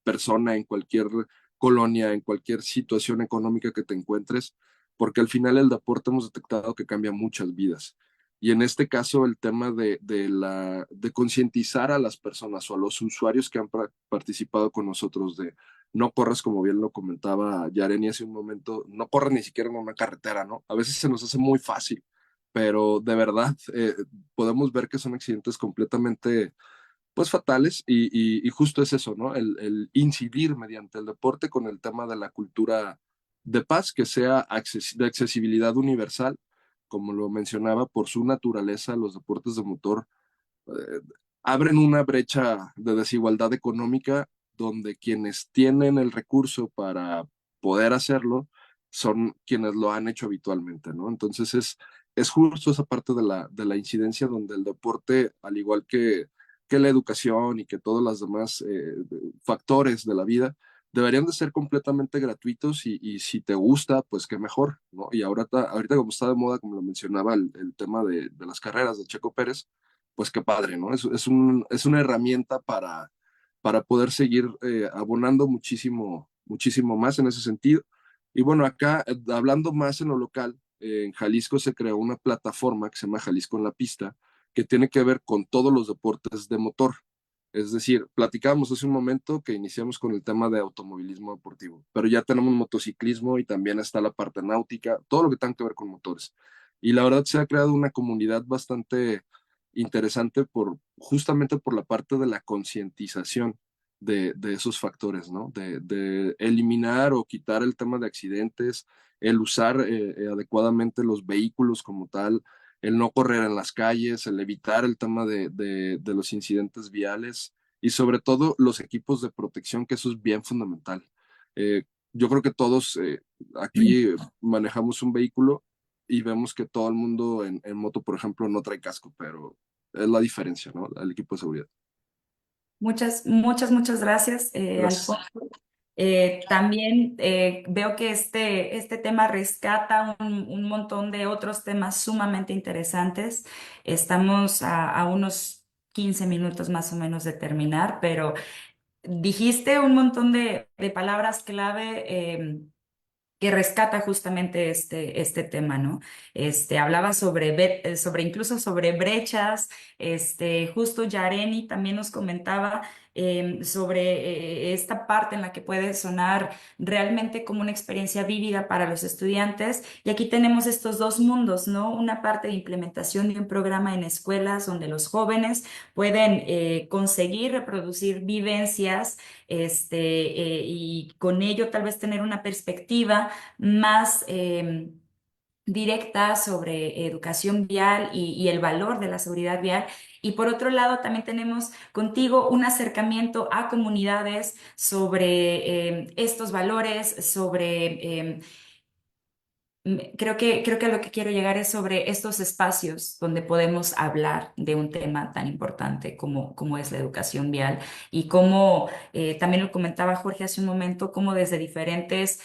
persona, en cualquier colonia, en cualquier situación económica que te encuentres, porque al final el deporte hemos detectado que cambia muchas vidas. Y en este caso, el tema de concientizar a las personas o a los usuarios que han participado con nosotros de no corras, como bien lo comentaba Yareni hace un momento, no corras ni siquiera en una carretera, ¿no? A veces se nos hace muy fácil, pero de verdad podemos ver que son accidentes completamente, pues, fatales y justo es eso, ¿no? El incidir mediante el deporte con el tema de la cultura de paz, que sea de accesibilidad universal, como lo mencionaba, por su naturaleza, los deportes de motor eh, abren una brecha de desigualdad económica donde quienes tienen el recurso para poder hacerlo son quienes lo han hecho habitualmente, ¿no? Entonces es justo esa parte de la incidencia donde el deporte, al igual que la educación y que todos los demás factores de la vida, deberían de ser completamente gratuitos y si te gusta, pues qué mejor, ¿no? Y ahorita como está de moda, como lo mencionaba, el tema de las carreras de Checo Pérez, pues qué padre, ¿no? Es una herramienta para poder seguir abonando muchísimo, muchísimo más en ese sentido. Y bueno, acá, hablando más en lo local, en Jalisco se creó una plataforma que se llama Jalisco en la Pista, que tiene que ver con todos los deportes de motor. Es decir, platicábamos hace un momento que iniciamos con el tema de automovilismo deportivo, pero ya tenemos motociclismo y también está la parte náutica, todo lo que tenga que ver con motores. Y la verdad se ha creado una comunidad bastante interesante justamente por la parte de la concientización de esos factores, ¿no? De eliminar o quitar el tema de accidentes, el usar adecuadamente los vehículos como tal, el no correr en las calles, el evitar el tema de los incidentes viales y sobre todo los equipos de protección, que eso es bien fundamental. Eh, yo creo que todos aquí manejamos un vehículo y vemos que todo el mundo en moto, por ejemplo, no trae casco, pero es la diferencia, ¿no? El equipo de seguridad. Muchas gracias, Gracias. Alfonso. También veo que este tema rescata un montón de otros temas sumamente interesantes. Estamos a unos 15 minutos más o menos de terminar, pero dijiste un montón de palabras clave. Que rescata justamente este tema, ¿no? Hablaba sobre incluso sobre brechas, justo Yareni también nos comentaba sobre esta parte en la que puede sonar realmente como una experiencia vívida para los estudiantes. Y aquí tenemos estos dos mundos, ¿no? Una parte de implementación de un programa en escuelas donde los jóvenes pueden conseguir reproducir vivencias y con ello tal vez tener una perspectiva más directa sobre educación vial y el valor de la seguridad vial. Y por otro lado, también tenemos contigo un acercamiento a comunidades sobre estos valores, sobre creo que a lo que quiero llegar es sobre estos espacios donde podemos hablar de un tema tan importante como es la educación vial y cómo, también lo comentaba Jorge hace un momento, cómo desde diferentes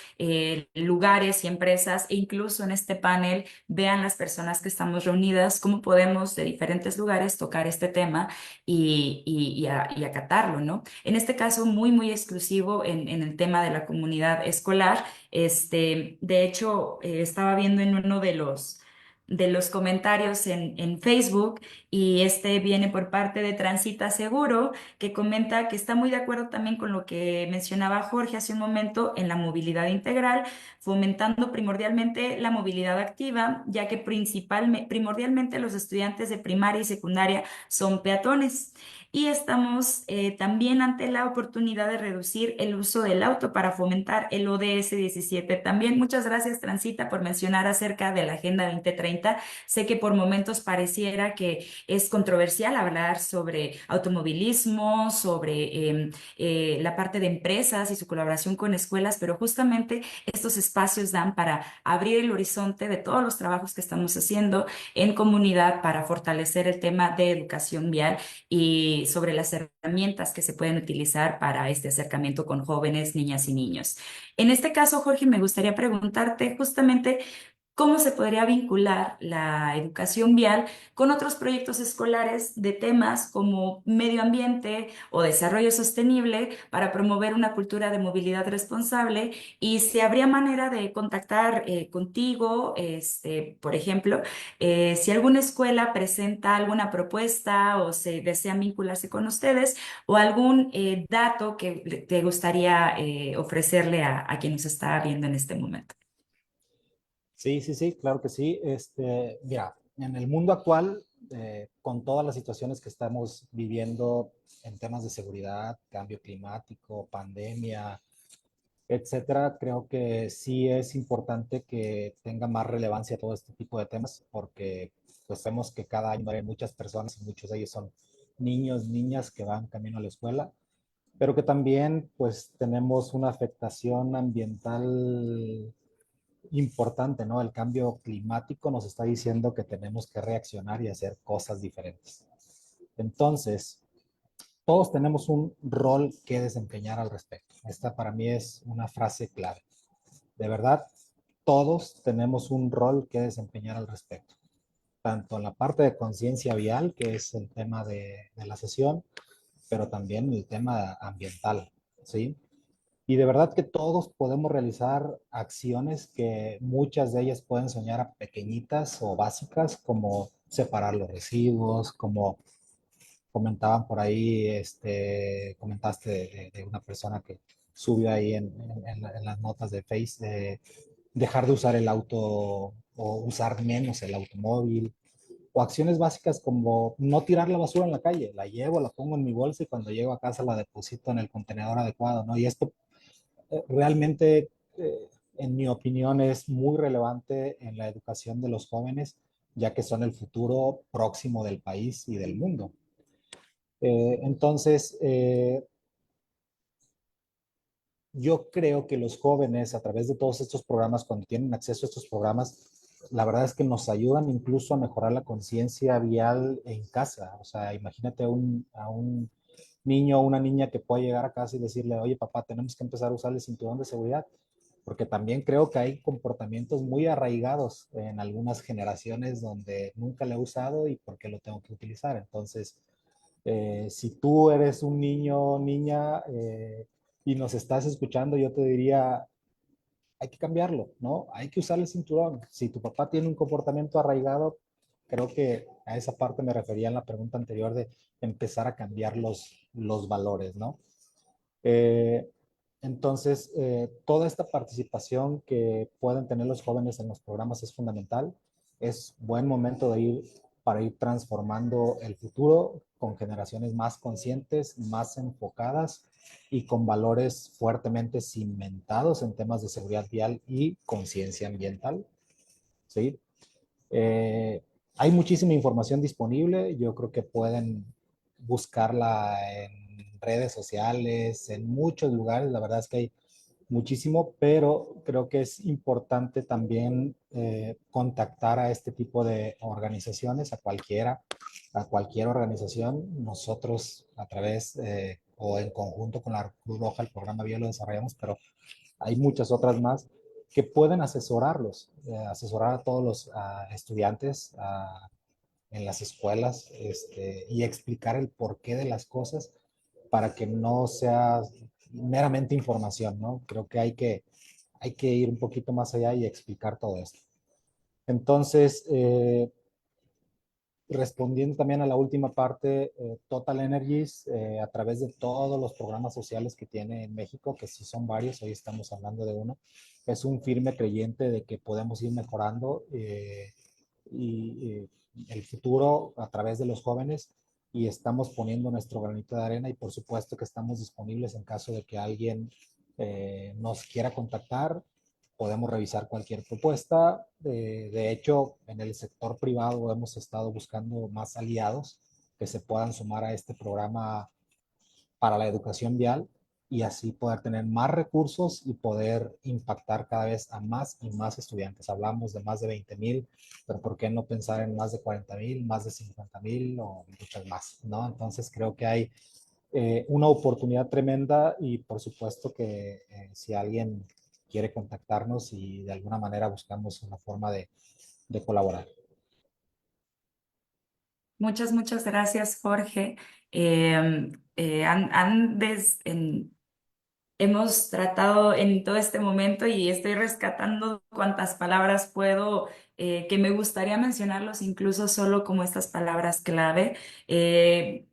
lugares y empresas, e incluso en este panel, vean las personas que estamos reunidas, cómo podemos de diferentes lugares tocar este tema y acatarlo, ¿no? En este caso, muy, muy exclusivo en el tema de la comunidad escolar. De hecho, estaba viendo en uno de los comentarios en Facebook, y este viene por parte de Transita Seguro, que comenta que está muy de acuerdo también con lo que mencionaba Jorge hace un momento en la movilidad integral, fomentando primordialmente la movilidad activa, ya que primordialmente los estudiantes de primaria y secundaria son peatones. Y estamos también ante la oportunidad de reducir el uso del auto para fomentar el ODS 17. También muchas gracias, Transita, por mencionar acerca de la Agenda 2030. Sé que por momentos pareciera que es controversial hablar sobre automovilismo, sobre la parte de empresas y su colaboración con escuelas, pero justamente estos espacios dan para abrir el horizonte de todos los trabajos que estamos haciendo en comunidad para fortalecer el tema de educación vial y sobre las herramientas que se pueden utilizar para este acercamiento con jóvenes, niñas y niños. En este caso, Jorge, me gustaría preguntarte justamente cómo se podría vincular la educación vial con otros proyectos escolares de temas como medio ambiente o desarrollo sostenible para promover una cultura de movilidad responsable, y si habría manera de contactar contigo, por ejemplo, si alguna escuela presenta alguna propuesta o se desean vincularse con ustedes, o algún dato que te gustaría ofrecerle a quien nos está viendo en este momento. Sí, sí, sí, claro que sí. Mira, en el mundo actual, con todas las situaciones que estamos viviendo en temas de seguridad, cambio climático, pandemia, etcétera, creo que sí es importante que tenga más relevancia todo este tipo de temas, porque pues vemos que cada año mueren muchas personas y muchos de ellos son niños, niñas que van camino a la escuela, pero que también pues tenemos una afectación ambiental importante, ¿no? El cambio climático nos está diciendo que tenemos que reaccionar y hacer cosas diferentes. Entonces, todos tenemos un rol que desempeñar al respecto. Esta para mí es una frase clave. De verdad, todos tenemos un rol que desempeñar al respecto. Tanto en la parte de conciencia vial, que es el tema de la sesión, pero también el tema ambiental, ¿sí? Y de verdad que todos podemos realizar acciones que muchas de ellas pueden soñar pequeñitas o básicas, como separar los residuos, como comentaban por ahí, comentaste de una persona que subió ahí en las notas de Face, de dejar de usar el auto o usar menos el automóvil, o acciones básicas como no tirar la basura en la calle, la llevo, la pongo en mi bolsa y cuando llego a casa la deposito en el contenedor adecuado, ¿no? Y esto realmente, en mi opinión, es muy relevante en la educación de los jóvenes, ya que son el futuro próximo del país y del mundo. Entonces, yo creo que los jóvenes, a través de todos estos programas, cuando tienen acceso a estos programas, la verdad es que nos ayudan incluso a mejorar la conciencia vial en casa. O sea, imagínate a un niño o una niña que pueda llegar a casa y decirle, oye, papá, tenemos que empezar a usar el cinturón de seguridad, porque también creo que hay comportamientos muy arraigados en algunas generaciones donde nunca lo he usado y por qué lo tengo que utilizar. Entonces, si tú eres un niño o niña y nos estás escuchando, yo te diría, hay que cambiarlo, ¿no? Hay que usar el cinturón. Si tu papá tiene un comportamiento arraigado, Creo que a esa parte me refería en la pregunta anterior de empezar a cambiar los valores, ¿no? Eh, entonces, toda esta participación que pueden tener los jóvenes en los programas es fundamental. Es buen momento para ir transformando el futuro con generaciones más conscientes, más enfocadas y con valores fuertemente cimentados en temas de seguridad vial y conciencia ambiental. ¿Sí? Eh, Hay muchísima información disponible. Yo creo que pueden buscarla en redes sociales, en muchos lugares. La verdad es que hay muchísimo, pero creo que es importante también contactar a este tipo de organizaciones, a cualquier organización. Nosotros a través o en conjunto con la Cruz Roja, el programa Bio lo desarrollamos, pero hay muchas otras más que pueden asesorarlos, asesorar a todos los estudiantes en las escuelas y explicar el porqué de las cosas para que no sea meramente información, ¿no? Creo que hay que ir un poquito más allá y explicar todo esto. Entonces, respondiendo también a la última parte, Total Energies, a través de todos los programas sociales que tiene en México, que sí son varios, hoy estamos hablando de uno, es un firme creyente de que podemos ir mejorando y el futuro a través de los jóvenes y estamos poniendo nuestro granito de arena y por supuesto que estamos disponibles en caso de que alguien nos quiera contactar. Podemos revisar cualquier propuesta. De hecho, en el sector privado hemos estado buscando más aliados que se puedan sumar a este programa para la educación vial y así poder tener más recursos y poder impactar cada vez a más y más estudiantes. Hablamos de más de 20,000, pero ¿por qué no pensar en más de 40,000, más de 50,000 o muchas más? ¿No? Entonces creo que hay una oportunidad tremenda y por supuesto que si alguien quiere contactarnos y de alguna manera buscamos una forma de colaborar. Muchas gracias, Jorge. Eh, hemos tratado en todo este momento y estoy rescatando cuantas palabras puedo, que me gustaría mencionarlos incluso solo como estas palabras clave. Eh,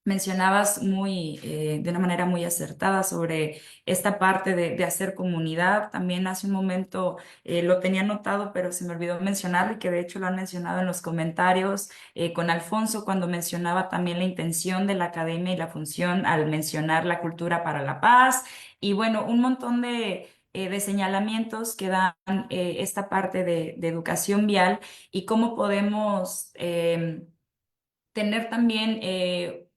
Mencionabas de una manera muy acertada sobre esta parte de hacer comunidad. También hace un momento lo tenía anotado, pero se me olvidó mencionarlo y que de hecho lo han mencionado en los comentarios con Alfonso cuando mencionaba también la intención de la academia y la función al mencionar la cultura para la paz. Y bueno, un montón de señalamientos que dan esta parte de educación vial y cómo podemos tener también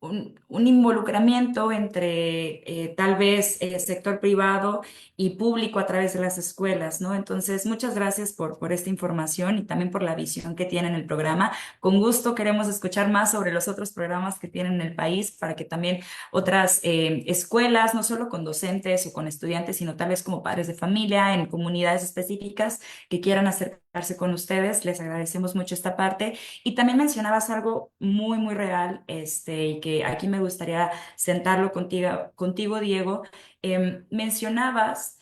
un involucramiento entre tal vez sector privado y público a través de las escuelas, ¿no? Entonces, muchas gracias por esta información y también por la visión que tiene en el programa. Con gusto queremos escuchar más sobre los otros programas que tienen en el país para que también otras escuelas, no solo con docentes o con estudiantes, sino tal vez como padres de familia, en comunidades específicas que quieran acercarse con ustedes. Les agradecemos mucho esta parte. Y también mencionabas algo muy real, y que aquí me gustaría sentarlo contigo, Diego. Mencionabas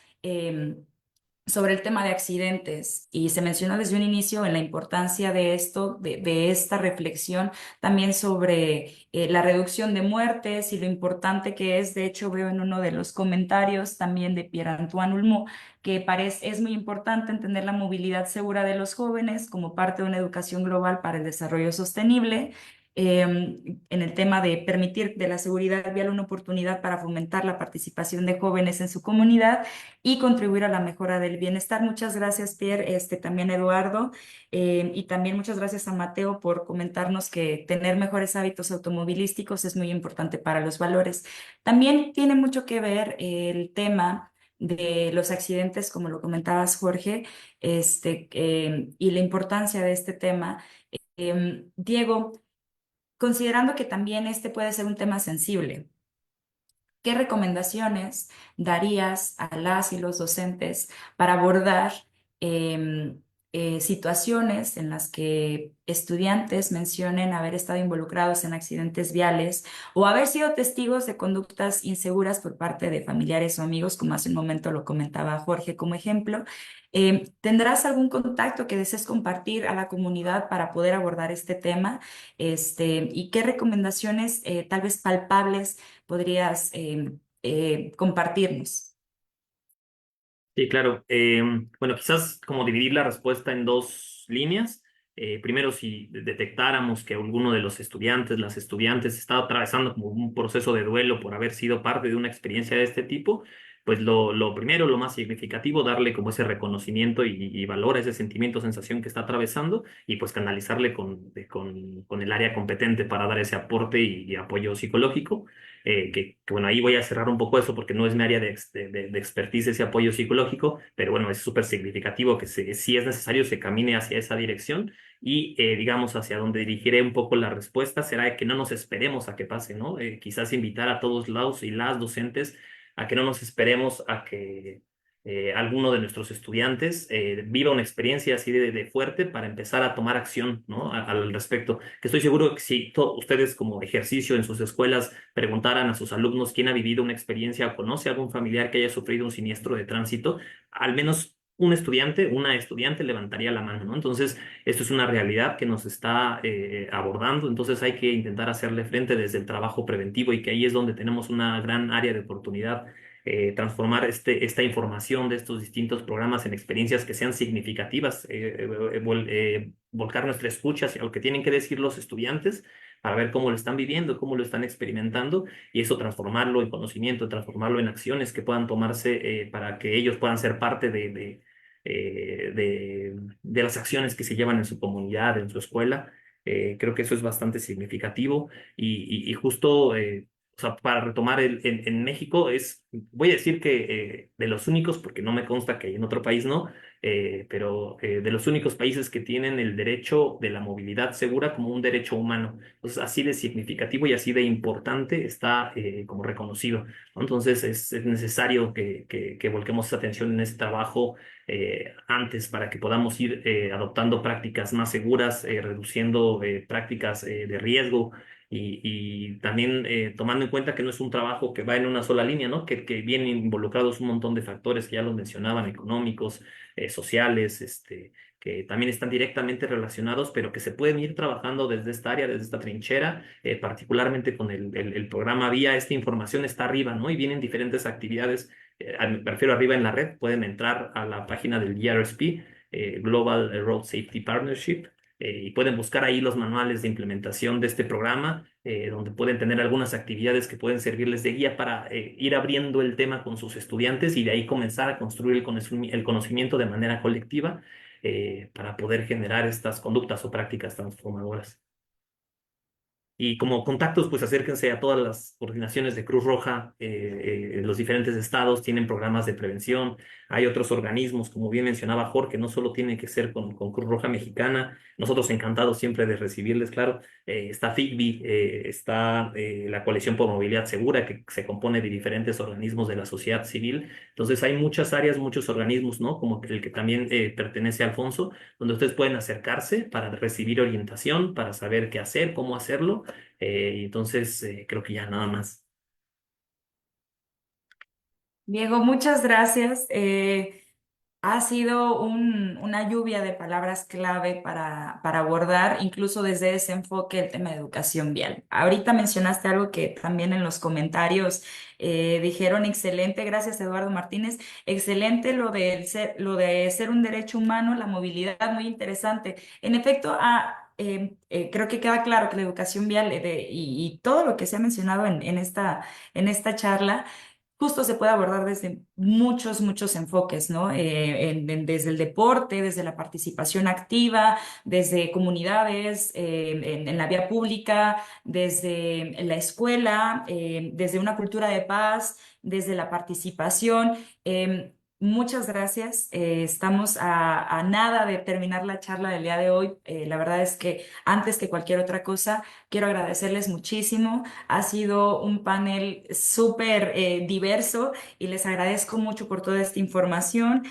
sobre el tema de accidentes y se mencionó desde un inicio en la importancia de esto, de esta reflexión también sobre la reducción de muertes y lo importante que es. De hecho, veo en uno de los comentarios también de Pierre-Antoine Ulmo que es muy importante entender la movilidad segura de los jóvenes como parte de una educación global para el desarrollo sostenible. En el tema de permitir de la seguridad vial una oportunidad para fomentar la participación de jóvenes en su comunidad y contribuir a la mejora del bienestar. Muchas gracias, Pierre, también Eduardo, y también muchas gracias a Mateo por comentarnos que tener mejores hábitos automovilísticos es muy importante para los valores. También tiene mucho que ver el tema de los accidentes, como lo comentabas, Jorge, y la importancia de este tema. Diego, considerando que también este puede ser un tema sensible, ¿qué recomendaciones darías a las y los docentes para abordar em, situaciones en las que estudiantes mencionen haber estado involucrados en accidentes viales o haber sido testigos de conductas inseguras por parte de familiares o amigos, como hace un momento lo comentaba Jorge como ejemplo. ¿Tendrás algún contacto que desees compartir a la comunidad para poder abordar este tema? ¿Y qué recomendaciones tal vez palpables podrías compartirnos? Sí, claro. Bueno, quizás como dividir la respuesta en dos líneas. Primero, si detectáramos que alguno de los estudiantes, las estudiantes, está atravesando como un proceso de duelo por haber sido parte de una experiencia de este tipo, pues lo primero, lo más significativo, darle como ese reconocimiento y valor a ese sentimiento, sensación que está atravesando y pues canalizarle con el área competente para dar ese aporte y apoyo psicológico. Bueno, ahí voy a cerrar un poco eso porque no es mi área de expertise ese apoyo psicológico, pero bueno, es súper significativo que si es necesario se camine hacia esa dirección y digamos hacia donde dirigiré un poco la respuesta será que no nos esperemos a que pase, ¿no? Quizás invitar a todos lados y las docentes a que no nos esperemos a que alguno de nuestros estudiantes viva una experiencia así de fuerte para empezar a tomar acción, ¿no? Al respecto. Que estoy seguro que si ustedes como ejercicio en sus escuelas preguntaran a sus alumnos quién ha vivido una experiencia o conoce a algún familiar que haya sufrido un siniestro de tránsito, al menos un estudiante, una estudiante levantaría la mano, ¿no? Entonces, esto es una realidad que nos está abordando, entonces hay que intentar hacerle frente desde el trabajo preventivo y que ahí es donde tenemos una gran área de oportunidad. Transformar esta información de estos distintos programas en experiencias que sean significativas, volcar nuestra escucha hacia lo que tienen que decir los estudiantes para ver cómo lo están viviendo, cómo lo están experimentando y eso transformarlo en conocimiento, transformarlo en acciones que puedan tomarse para que ellos puedan ser parte de las acciones que se llevan en su comunidad, en su escuela. Creo que eso es bastante significativo y justo o sea, para retomar en México voy a decir que de los únicos, porque no me consta que en otro país no, pero de los únicos países que tienen el derecho de la movilidad segura como un derecho humano. Entonces, así de significativo y así de importante está como reconocido, ¿no? Entonces, es necesario que volquemos esa atención en ese trabajo antes para que podamos ir adoptando prácticas más seguras, reduciendo prácticas de riesgo y también tomando en cuenta que no es un trabajo que va en una sola línea, ¿no? Que vienen involucrados un montón de factores que ya los mencionaban, económicos, sociales, que también están directamente relacionados, pero que se pueden ir trabajando desde esta área, desde esta trinchera, particularmente con el programa VIA, esta información está arriba, ¿no? Y vienen diferentes actividades, me refiero arriba en la red, pueden entrar a la página del GRSP, Global Road Safety Partnership, y pueden buscar ahí los manuales de implementación de este programa, donde pueden tener algunas actividades que pueden servirles de guía para ir abriendo el tema con sus estudiantes y de ahí comenzar a construir el conocimiento de manera colectiva para poder generar estas conductas o prácticas transformadoras. Y como contactos, pues acérquense a todas las coordinaciones de Cruz Roja en los diferentes estados, tienen programas de prevención, hay otros organismos, como bien mencionaba Jorge, no solo tiene que ser con Cruz Roja Mexicana, nosotros encantados siempre de recibirles, claro, está FICBI, está la Coalición por Movilidad Segura, que se compone de diferentes organismos de la sociedad civil, entonces hay muchas áreas, muchos organismos, ¿no? Como el que también pertenece a Alfonso, donde ustedes pueden acercarse para recibir orientación, para saber qué hacer, cómo hacerlo. Y entonces creo que ya nada más. Diego, muchas gracias. Ha sido una lluvia de palabras clave para abordar, incluso desde ese enfoque, el tema de educación vial. Ahorita mencionaste algo que también en los comentarios dijeron excelente, gracias Eduardo Martínez, excelente lo de ser un derecho humano, la movilidad, muy interesante. En efecto, creo que queda claro que la educación vial y todo lo que se ha mencionado en esta charla justo se puede abordar desde muchos enfoques, ¿no? Desde el deporte, desde la participación activa, desde comunidades, en la vía pública, desde la escuela, desde una cultura de paz, desde la participación. muchas gracias. Estamos a nada de terminar la charla del día de hoy. La verdad es que antes que cualquier otra cosa, quiero agradecerles muchísimo. Ha sido un panel súper diverso y les agradezco mucho por toda esta información.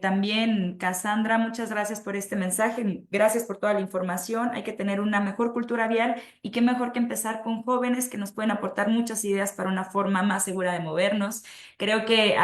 También, Cassandra, muchas gracias por este mensaje. Gracias por toda la información. Hay que tener una mejor cultura vial y qué mejor que empezar con jóvenes que nos pueden aportar muchas ideas para una forma más segura de movernos. Creo que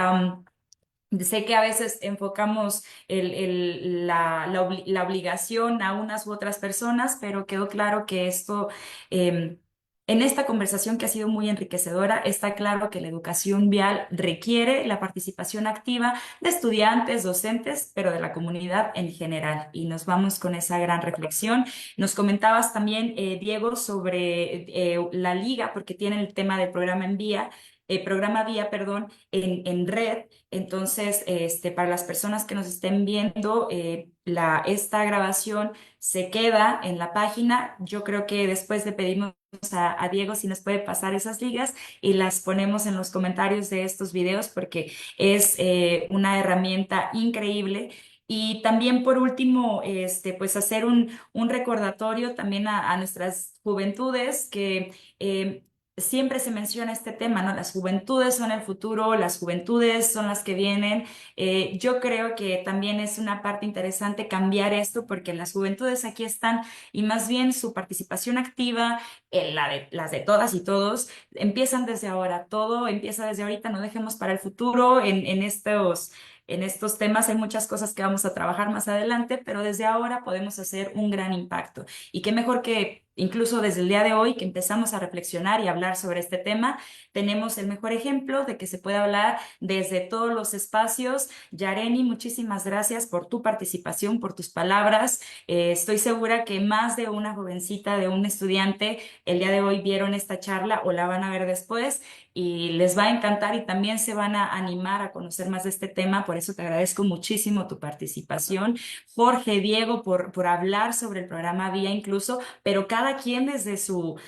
sé que a veces enfocamos la obligación a unas u otras personas, pero quedó claro que esto, en esta conversación que ha sido muy enriquecedora, está claro que la educación vial requiere la participación activa de estudiantes, docentes, pero de la comunidad en general. Y nos vamos con esa gran reflexión. Nos comentabas también, Diego, sobre la liga, porque tienen el tema del programa Vía, perdón, en red. Entonces, para las personas que nos estén viendo, esta grabación se queda en la página. Yo creo que después le pedimos a Diego si nos puede pasar esas ligas y las ponemos en los comentarios de estos videos porque es una herramienta increíble. Y también por último, pues hacer un recordatorio también a nuestras juventudes que siempre se menciona este tema, ¿no? Las juventudes son el futuro, las juventudes son las que vienen. Yo creo que también es una parte interesante cambiar esto porque las juventudes aquí están y más bien su participación activa, las de todas y todos, empiezan desde ahora. Todo empieza desde ahorita, no dejemos para el futuro en estos temas hay muchas cosas que vamos a trabajar más adelante, pero desde ahora podemos hacer un gran impacto. Y qué mejor que incluso desde el día de hoy que empezamos a reflexionar y hablar sobre este tema, tenemos el mejor ejemplo de que se puede hablar desde todos los espacios. Yareni, muchísimas gracias por tu participación, por tus palabras. Estoy segura que más de una jovencita, de un estudiante, el día de hoy vieron esta charla o la van a ver después y les va a encantar y también se van a animar a conocer más de este tema. Por eso te agradezco muchísimo tu participación. Jorge, Diego, por hablar sobre el programa Vía incluso, pero cada quien desde su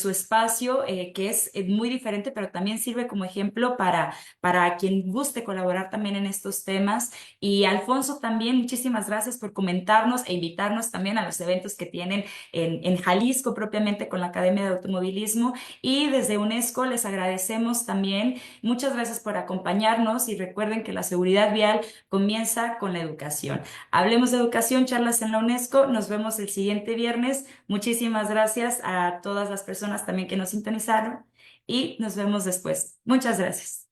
espacio, que es muy diferente, pero también sirve como ejemplo para quien guste colaborar también en estos temas. Y Alfonso también, muchísimas gracias por comentarnos e invitarnos también a los eventos que tienen en Jalisco propiamente con la Academia de Automovilismo. Y desde UNESCO les agradecemos también. Muchas gracias por acompañarnos y recuerden que la seguridad vial comienza con la educación. Hablemos de educación, charlas en la UNESCO. Nos vemos el siguiente viernes. Muchísimas gracias a todas las personas también que nos sintonizaron y nos vemos después. Muchas gracias.